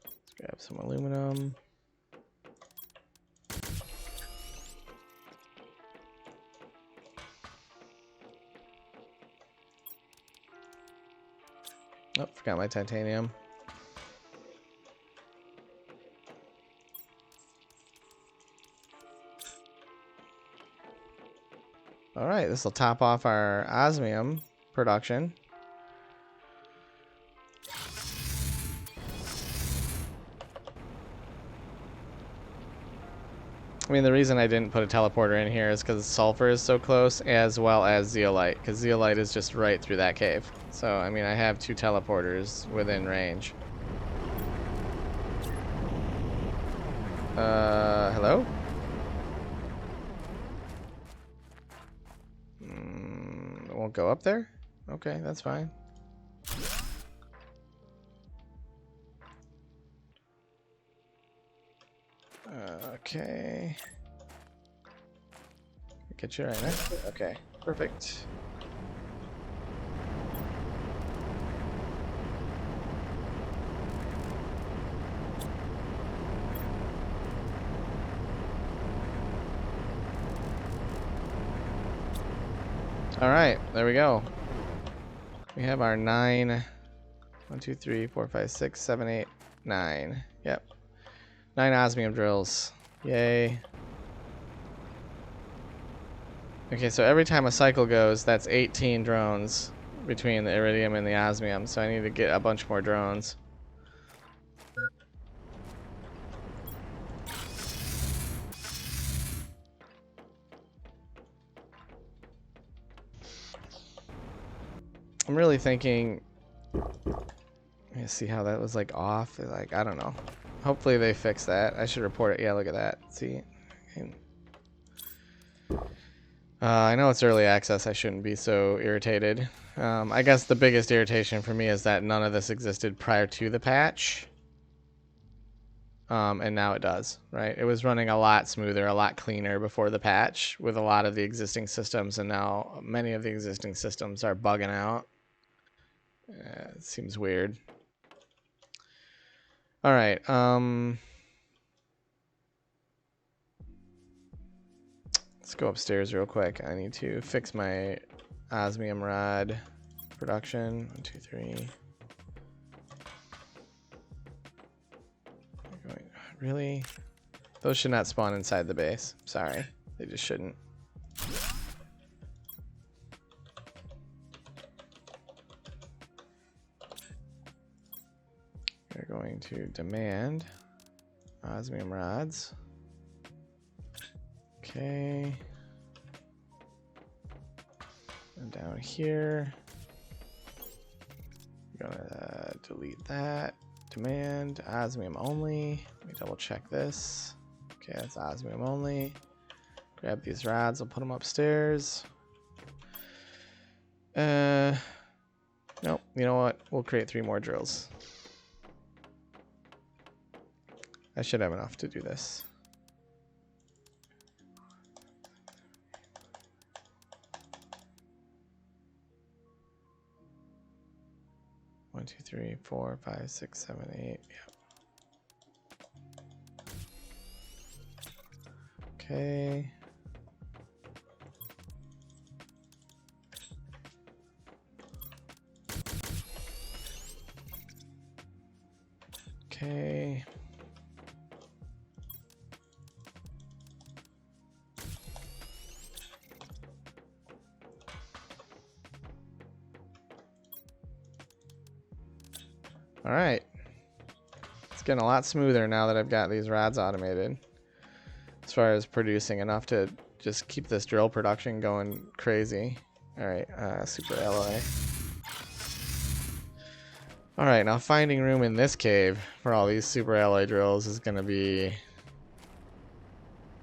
Let's grab some aluminum. Oh, forgot my titanium. All right, this will top off our osmium production. I mean, the reason I didn't put a teleporter in here is because sulfur is so close, as well as zeolite, because zeolite is just right through that cave. So, I mean, I have 2 teleporters within range. Hello? It won't go up there? Okay, that's fine. Okay. Get you right next to it. Okay, perfect. All right, there we go. We have our 9. 1, 2, 3, 4, 5, 6, 7, 8, 9. Yep. 9 osmium drills. Yay. Okay, so every time a cycle goes, that's 18 drones between the iridium and the osmium. So I need to get a bunch more drones. I'm really thinking. Let me see how that was like off. Like, I don't know. Hopefully they fix that. I should report it. Yeah, look at that. See? I know it's early access. I shouldn't be so irritated. I guess the biggest irritation for me is that none of this existed prior to the patch. And now it does, right? It was running a lot smoother, a lot cleaner before the patch with a lot of the existing systems, and now many of the existing systems are bugging out. It seems weird. All right. Let's go upstairs real quick. I need to fix my osmium rod production. 1, 2, 3. Really? Those should not spawn inside the base. Sorry. They just shouldn't. going to demand osmium rods. Okay. And down here, I'm gonna delete that. Demand osmium only. Let me double check this. Okay, that's osmium only. Grab these rods, I'll put them upstairs. Nope, you know what? We'll create 3 more drills. I should have enough to do this. One, two, three, 4, 5, 6, 7, 8. Yep. Okay. Okay. All right. It's getting a lot smoother now that I've got these rods automated. As far as producing enough to just keep this drill production going crazy. All right, super alloy. All right, now finding room in this cave for all these super alloy drills is going to be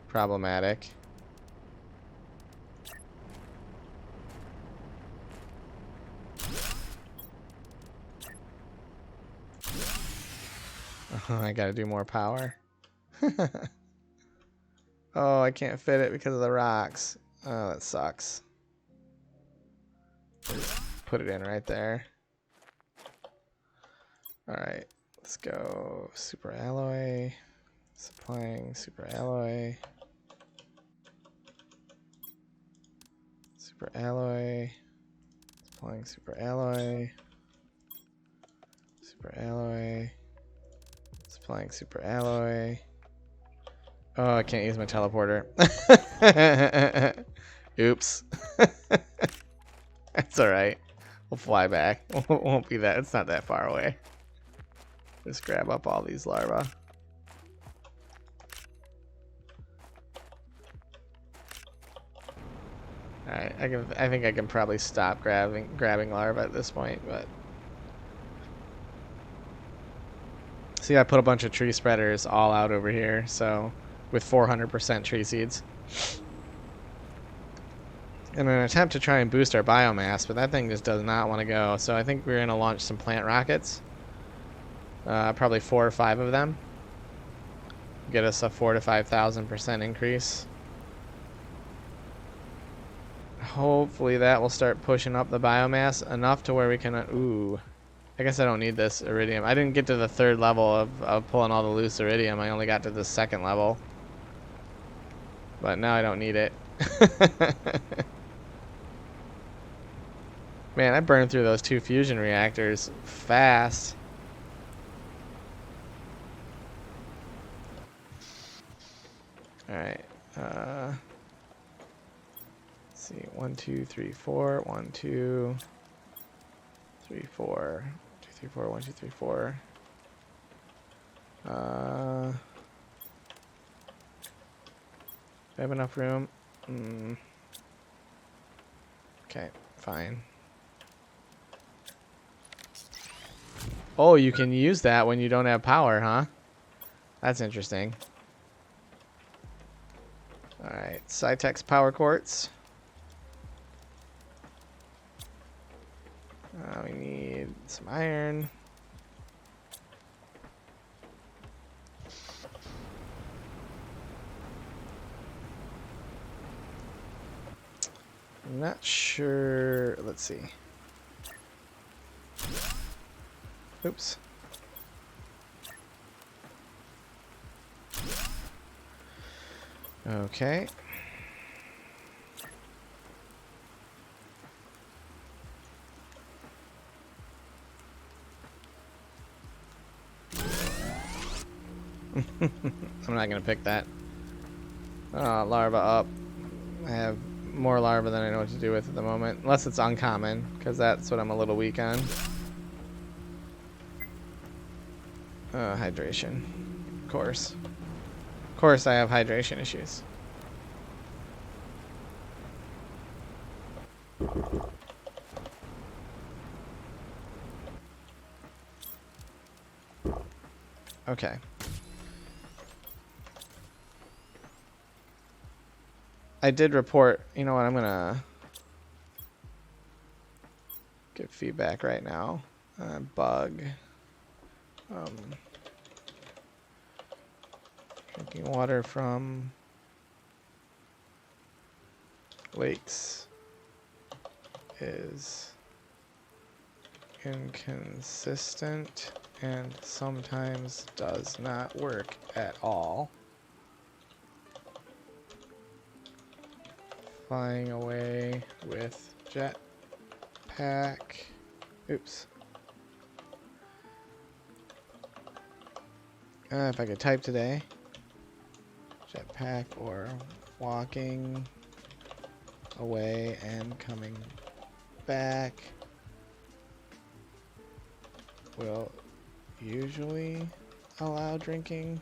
problematic. I gotta do more power. Oh, I can't fit it because of the rocks. Oh, that sucks. Just put it in right there. Alright, let's go super alloy. Supplying super alloy. Super alloy. Supplying super alloy. Super alloy. Supplying super alloy. Oh, I can't use my teleporter. Oops. That's alright. We'll fly back. Won't be that. It's not that far away. Just grab up all these larvae. Alright, I think I can probably stop grabbing larvae at this point, but see, I put a bunch of tree spreaders all out over here, so with 400% tree seeds. In an attempt to try and boost our biomass, but that thing just does not want to go. So I think we're going to launch some plant rockets. Probably 4 or 5 of them. Get us a 4,000 to 5,000% increase. Hopefully that will start pushing up the biomass enough to where we can... ooh. I guess I don't need this iridium. I didn't get to the 3rd level of pulling all the loose iridium. I only got to the 2nd level. But now I don't need it. Man, I burned through those 2 fusion reactors fast. Alright. Let's see. 1, 2, 3, 4. 1, 2, 3, 4. 2, 3, 4. 1, 2, 3, 4. Do I have enough room? Okay, fine. Oh, you can use that when you don't have power, huh? That's interesting. Alright, Cytex power quartz. We need some iron. I'm not sure. Let's see. Oops. Okay. I'm not gonna pick that. Larva up. I have more larva than I know what to do with at the moment. Unless it's uncommon, because that's what I'm a little weak on. Hydration. Of course. Of course I have hydration issues. Okay. I did report, you know what, I'm gonna give feedback right now. Bug. Drinking water from lakes is inconsistent and sometimes does not work at all. Flying away with jetpack. Oops. If I could type today. Jetpack or walking away and coming back will usually allow drinking.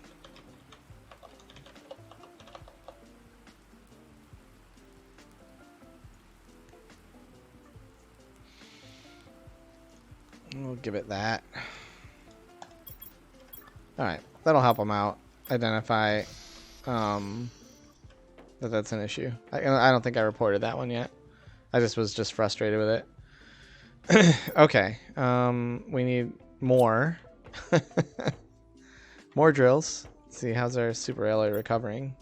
We'll give it that. Alright, that'll help them out. Identify that's an issue. I don't think I reported that one yet. I was just frustrated with it. Okay, we need more. More drills. Let's see, how's our super alloy recovering?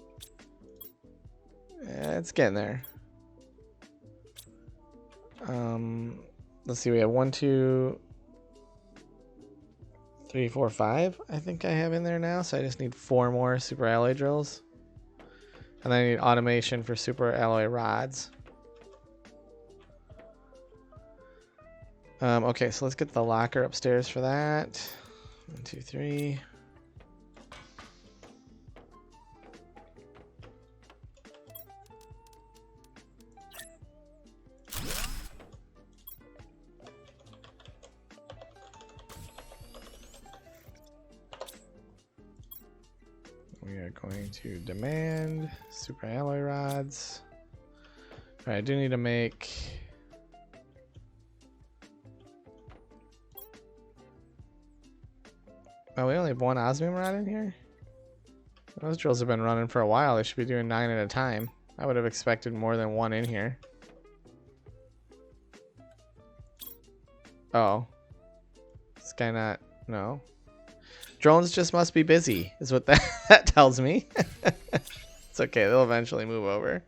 Yeah, it's getting there. Let's see, we have 1, 2, 3, 4, 5. I think I have in there now, so I just need 4 more super alloy drills. And then I need automation for super alloy rods. Okay, so let's get the locker upstairs for that. 1, 2, 3. We are going to demand super alloy rods. All right, I do need to make... Oh, we only have 1 osmium rod in here? Those drills have been running for a while. They should be doing 9 at a time. I would have expected more than 1 in here. Oh. This guy not... No. Drones just must be busy, is what that tells me. It's okay, they'll eventually move over.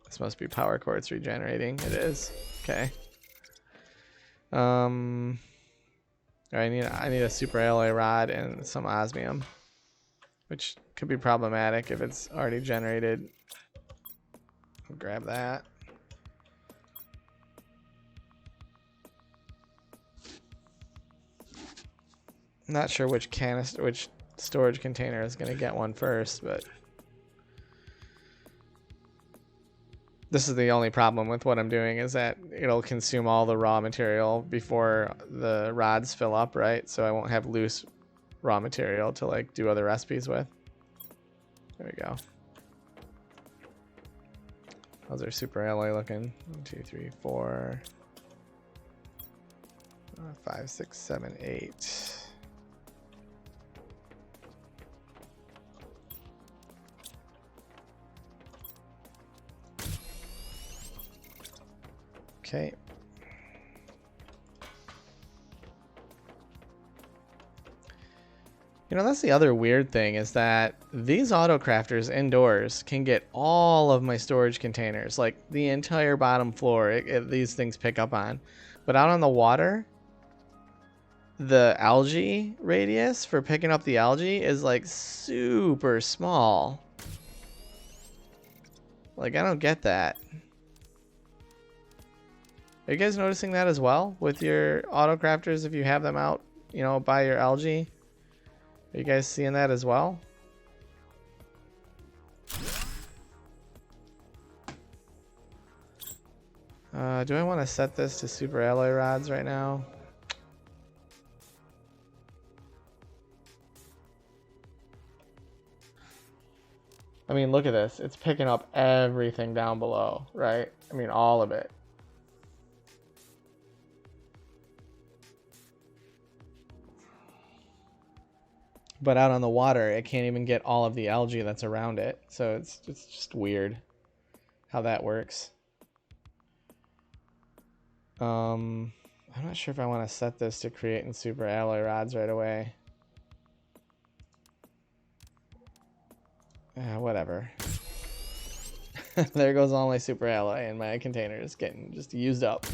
This must be power quartz regenerating. It is. Okay. I need a super alloy rod and some osmium, which could be problematic if it's already generated. I'll grab that. Not sure which storage container is going to get one first, but this is the only problem with what I'm doing, is that it'll consume all the raw material before the rods fill up, right? So I won't have loose raw material to like do other recipes with. There we go. How's our super alloy looking? 1, 2, 3, 4, 5, 6, 7, 8. Okay. You know, that's the other weird thing, is that these auto crafters indoors can get all of my storage containers, like the entire bottom floor. These things pick up on, but out on the water, the algae radius for picking up the algae is like super small. Like, I don't get that. Are you guys noticing that as well with your auto crafters if you have them out, you know, by your algae? Are you guys seeing that as well? Do I want to set this to super alloy rods right now? I mean, look at this. It's picking up everything down below, right? I mean, all of it. But out on the water, it can't even get all of the algae that's around it. So it's just weird how that works. I'm not sure if I want to set this to create in super alloy rods right away. Whatever. There goes all my super alloy, and my container is getting just used up.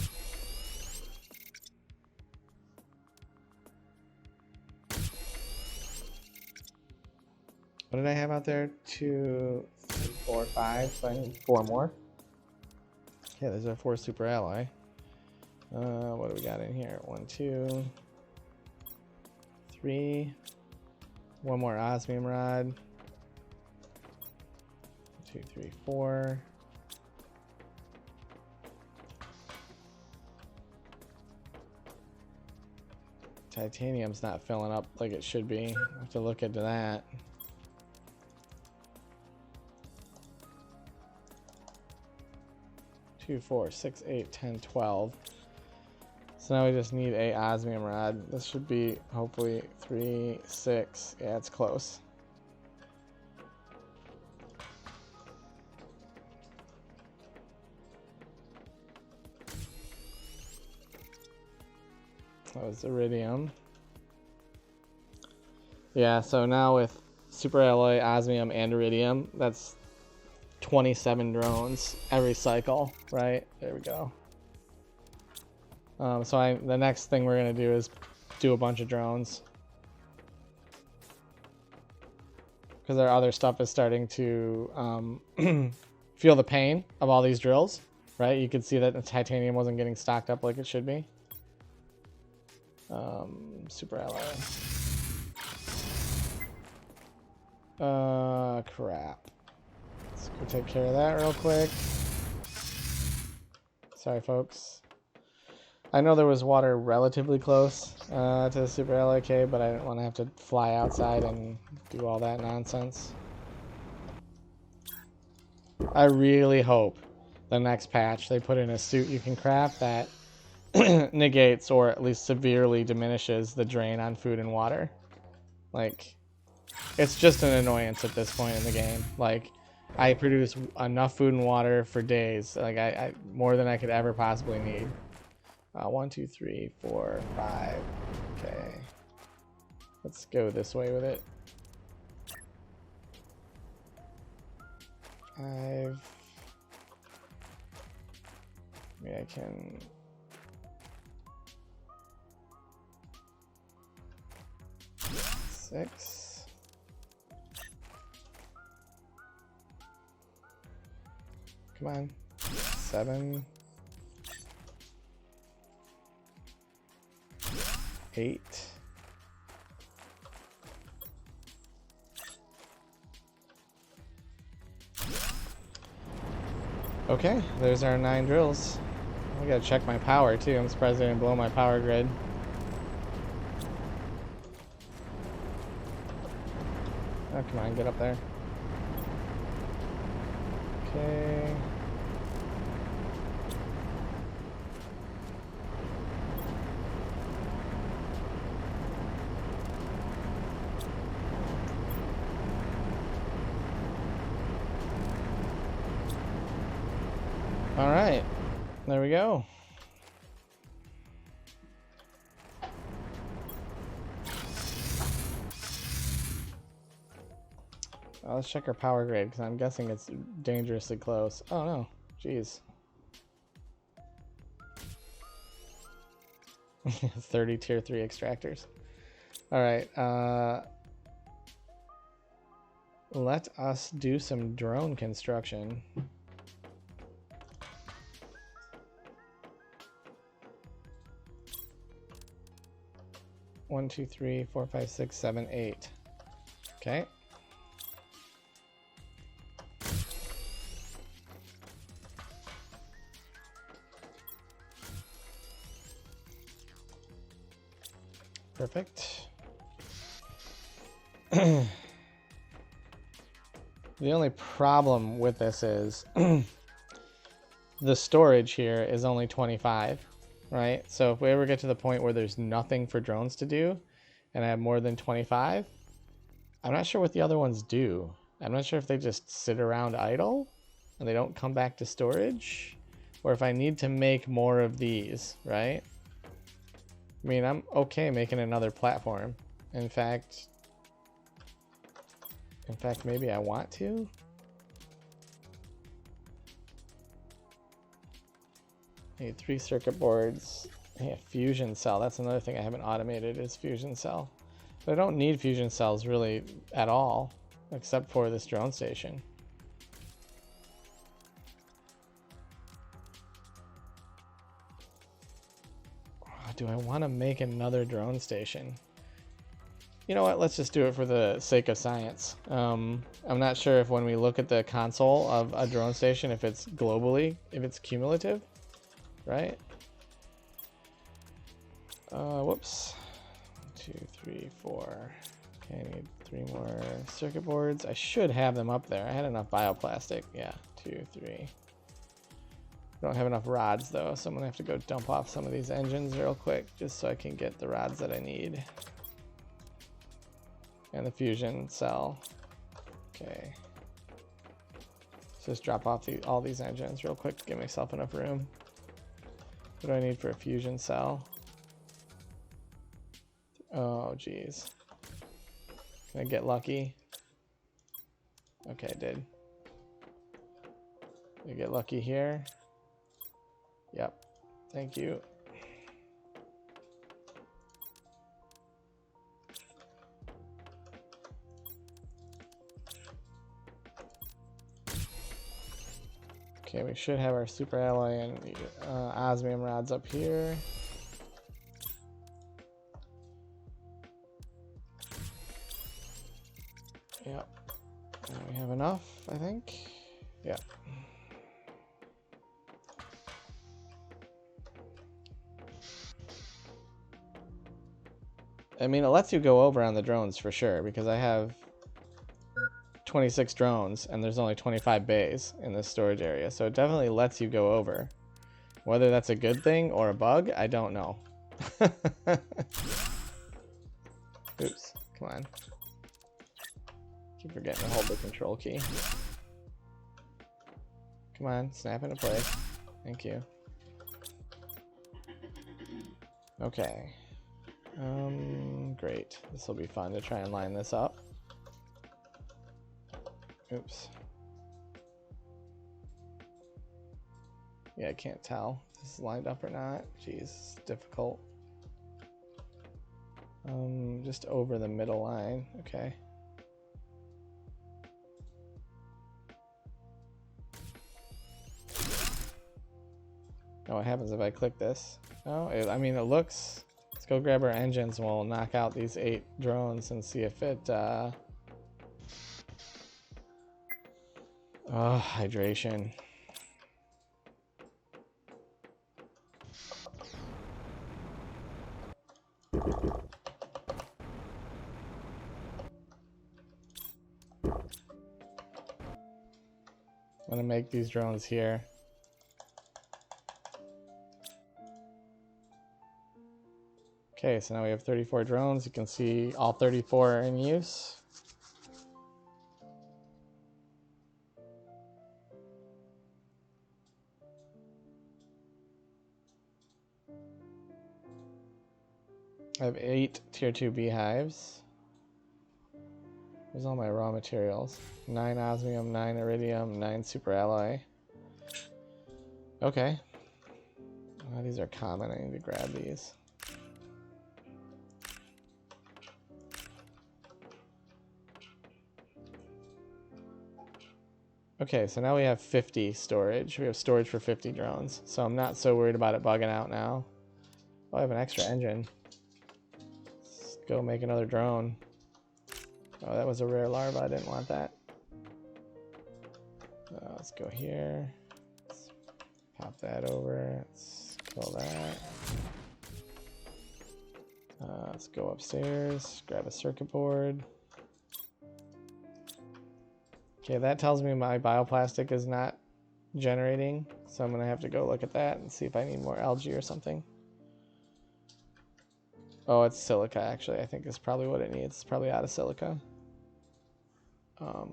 What did I have out there? 2, 3, 4, 5. So I need 4 more. Okay, there's our 4 super alloy. What do we got in here? 1, 2, 3. 1 more osmium rod. 2, 3, 4. Titanium's not filling up like it should be. I have to look into that. Two, 4, 6, 8, 10, 12. So now we just need a osmium rod. This should be hopefully 3, 6. Yeah, it's close. That was iridium. Yeah, so now with super alloy, osmium, and iridium, that's 27 drones every cycle, right? There we go. So the next thing we're gonna do is do a bunch of drones, because our other stuff is starting to feel the pain of all these drills, right? You could see that the titanium wasn't getting stocked up like it should be. Super alloy. Crap. Let's go take care of that real quick. Sorry, folks. I know there was water relatively close to the super alloy cave, but I didn't want to have to fly outside and do all that nonsense. I really hope the next patch they put in a suit you can craft that negates or at least severely diminishes the drain on food and water. Like, it's just an annoyance at this point in the game. Like, I produce enough food and water for days. Like, I more than I could ever possibly need. 1, 2, 3, 4, 5. Okay. Let's go this way with it. 5. Maybe I can... Six. Come on. 7. 8. Okay, there's our 9 drills. I gotta check my power too. I'm surprised they didn't blow my power grid. Oh, come on, get up there. Okay. All right, there we go. Let's check our power grade, because I'm guessing it's dangerously close. Oh no, jeez. 30 tier 3 extractors. All right, let us do some drone construction. One, 2, 3, 4, 5, 6, 7, 8. Okay. Perfect. The only problem with this is the storage here is only 25, right? So if we ever get to the point where there's nothing for drones to do and I have more than 25, I'm not sure what the other ones do. I'm not sure if they just sit around idle and they don't come back to storage, or if I need to make more of these, right? I mean, I'm okay making another platform. In fact, maybe I want to. I need 3 circuit boards. Yeah, fusion cell. That's another thing I haven't automated is fusion cell. But I don't need fusion cells really at all, except for this drone station. Do I want to make another drone station? You know what? Let's just do it for the sake of science. I'm not sure if when we look at the console of a drone station, if it's globally, if it's cumulative, right? Whoops. 1, 2, 3, 4. Okay, I need 3 more circuit boards. I should have them up there. I had enough bioplastic. Yeah, 2, 3. Don't have enough rods though, so I'm gonna have to go dump off some of these engines real quick just so I can get the rods that I need. And the fusion cell. Okay. Just drop off all these engines real quick to give myself enough room. What do I need for a fusion cell? Oh, geez. Can I get lucky? Okay, I did. Can I get lucky here? Yep. Thank you. Okay, we should have our super alloy and osmium rods up here. Yep. And we have enough, I think. Yep. I mean, it lets you go over on the drones for sure, because I have 26 drones and there's only 25 bays in this storage area, so it definitely lets you go over. Whether that's a good thing or a bug, I don't know. Oops, come on. Keep forgetting to hold the control key. Come on, snap into place. Thank you. Okay. Great. This will be fun to try and line this up. Oops. Yeah, I can't tell if this is lined up or not. Jeez, it's difficult. Just over the middle line. Okay. Oh, what happens if I click this? Oh, I mean, it looks... Let's go grab our engines and we'll knock out these 8 drones and see if it... Oh, hydration. I'm gonna make these drones here. Okay, so now we have 34 drones. You can see all 34 are in use. I have 8 tier 2 beehives. There's all my raw materials. 9 osmium, 9 iridium, 9 super alloy. Okay. Oh, these are common. I need to grab these. Okay, so now we have 50 storage. We have storage for 50 drones. So I'm not so worried about it bugging out now. Oh, I have an extra engine. Let's go make another drone. Oh, that was a rare larva. I didn't want that. Let's go here. Let's pop that over. Let's kill that. Let's go upstairs, grab a circuit board. Okay, that tells me my bioplastic is not generating, so I'm gonna have to go look at that and see if I need more algae or something. Oh, it's silica actually. I think is probably what it needs. It's probably out of silica. I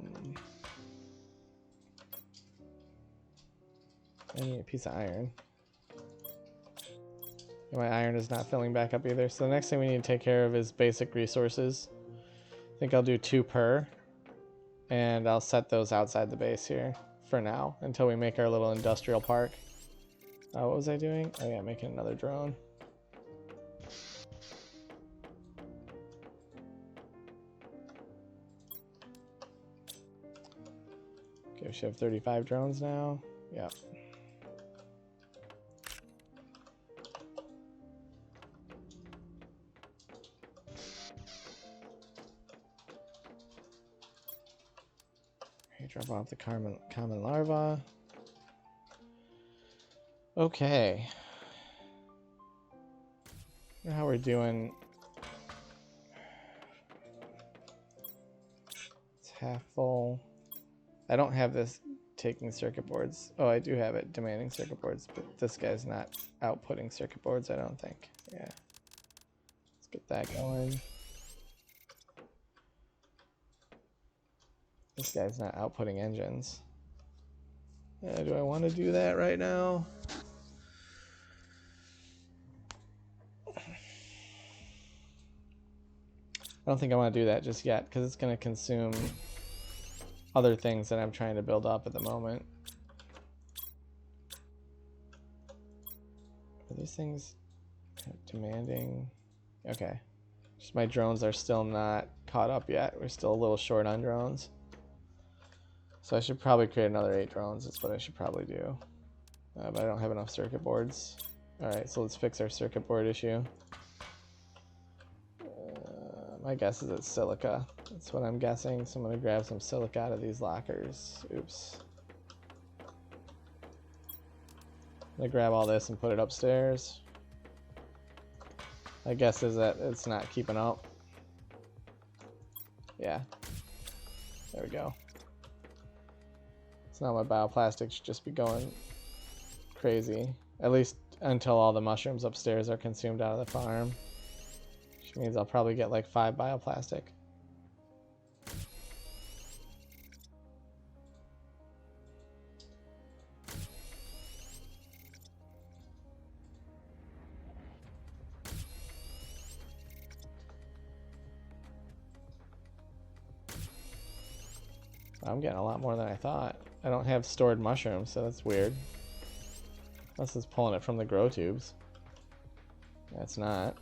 need a piece of iron. And my iron is not filling back up either. So the next thing we need to take care of is basic resources. I think I'll do 2 per. And I'll set those outside the base here for now until we make our little industrial park. What was I doing? Oh yeah, making another drone. Okay, we should have 35 drones now. Yep. Drop off the common larva. Okay. How we're doing. It's half full. I don't have this taking circuit boards. Oh, I do have it demanding circuit boards, but this guy's not outputting circuit boards, I don't think. Yeah. Let's get that going. This guy's not outputting engines. Do I want to do that right now? I don't think I want to do that just yet because it's going to consume other things that I'm trying to build up at the moment. Are these things demanding? Okay. Just my drones are still not caught up yet. We're still a little short on drones. So I should probably create another 8 drones. That's what I should probably do. But I don't have enough circuit boards. Alright, so let's fix our circuit board issue. My guess is it's silica. That's what I'm guessing. So I'm going to grab some silica out of these lockers. Oops. I'm going to grab all this and put it upstairs. My guess is that it's not keeping up. Yeah. There we go. Now my bioplastic should just be going crazy. At least until all the mushrooms upstairs are consumed out of the farm. Which means I'll probably get like 5 bioplastic. I'm getting a lot more than I thought. I don't have stored mushrooms, so that's weird. Unless it's pulling it from the grow tubes. That's not.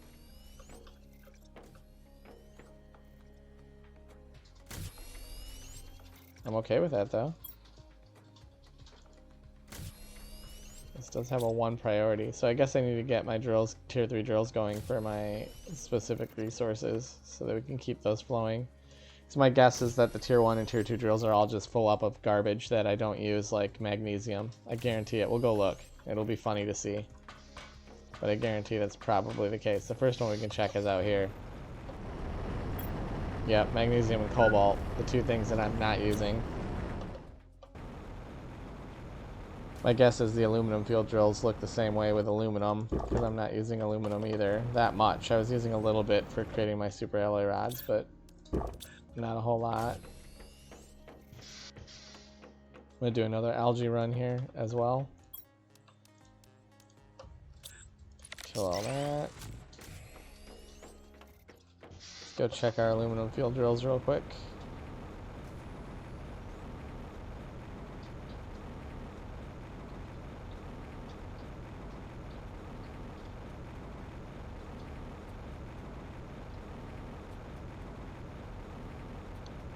I'm okay with that though. This does have a 1 priority, so I guess I need to get my drills, tier 3 drills going for my specific resources so that we can keep those flowing. So my guess is that the tier 1 and tier 2 drills are all just full up of garbage that I don't use, like magnesium. I guarantee it. We'll go look. It'll be funny to see. But I guarantee that's probably the case. The first one we can check is out here. Yep, magnesium and cobalt, the 2 things that I'm not using. My guess is the aluminum field drills look the same way with aluminum, because I'm not using aluminum either that much. I was using a little bit for creating my super alloy rods, but not a whole lot. I'm going to do another algae run here as well. Kill all that. Let's go check our aluminum field drills real quick.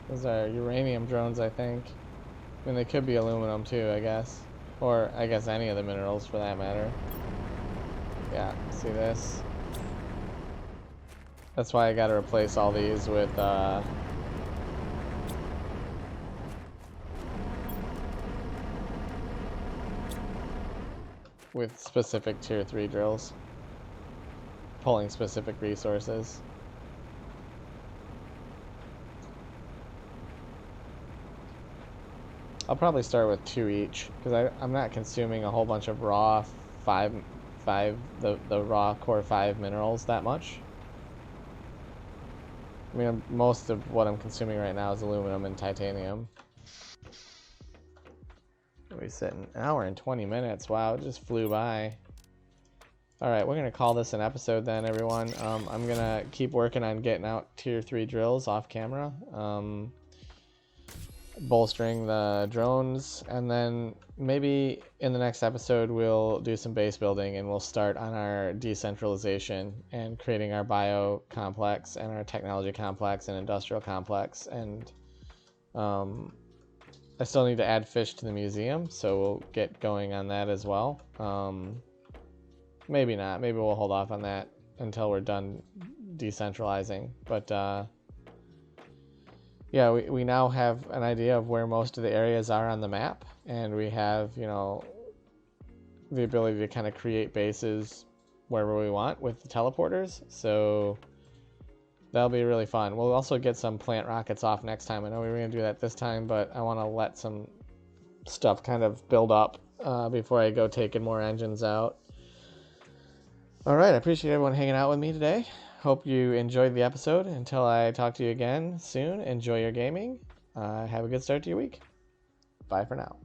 Those are uranium drones, I think. I mean, they could be aluminum too, I guess. Or, I guess any of the minerals for that matter. Yeah, see this? That's why I gotta replace all these with specific tier 3 drills. pulling specific resources. I'll probably start with 2 each because I'm not consuming a whole bunch of raw the raw core 5 minerals that much. I mean, most of what I'm consuming right now is aluminum and titanium. We sit an hour and 20 minutes. Wow, it just flew by. Alright, we're going to call this an episode then, everyone. I'm going to keep working on getting out tier 3 drills off camera. Bolstering the drones, and then maybe in the next episode we'll do some base building and we'll start on our decentralization and creating our bio complex and our technology complex and industrial complex. And I still need to add fish to the museum, so we'll get going on that as well. Maybe not, maybe we'll hold off on that until we're done decentralizing, but yeah, we now have an idea of where most of the areas are on the map, and we have, you know, the ability to kind of create bases wherever we want with the teleporters, so that'll be really fun. We'll also get some plant rockets off next time. I know we were going to do that this time, but I want to let some stuff kind of build up before I go taking more engines out. Alright, I appreciate everyone hanging out with me today. Hope you enjoyed the episode. Until I talk to you again soon, enjoy your gaming. Have a good start to your week. Bye for now.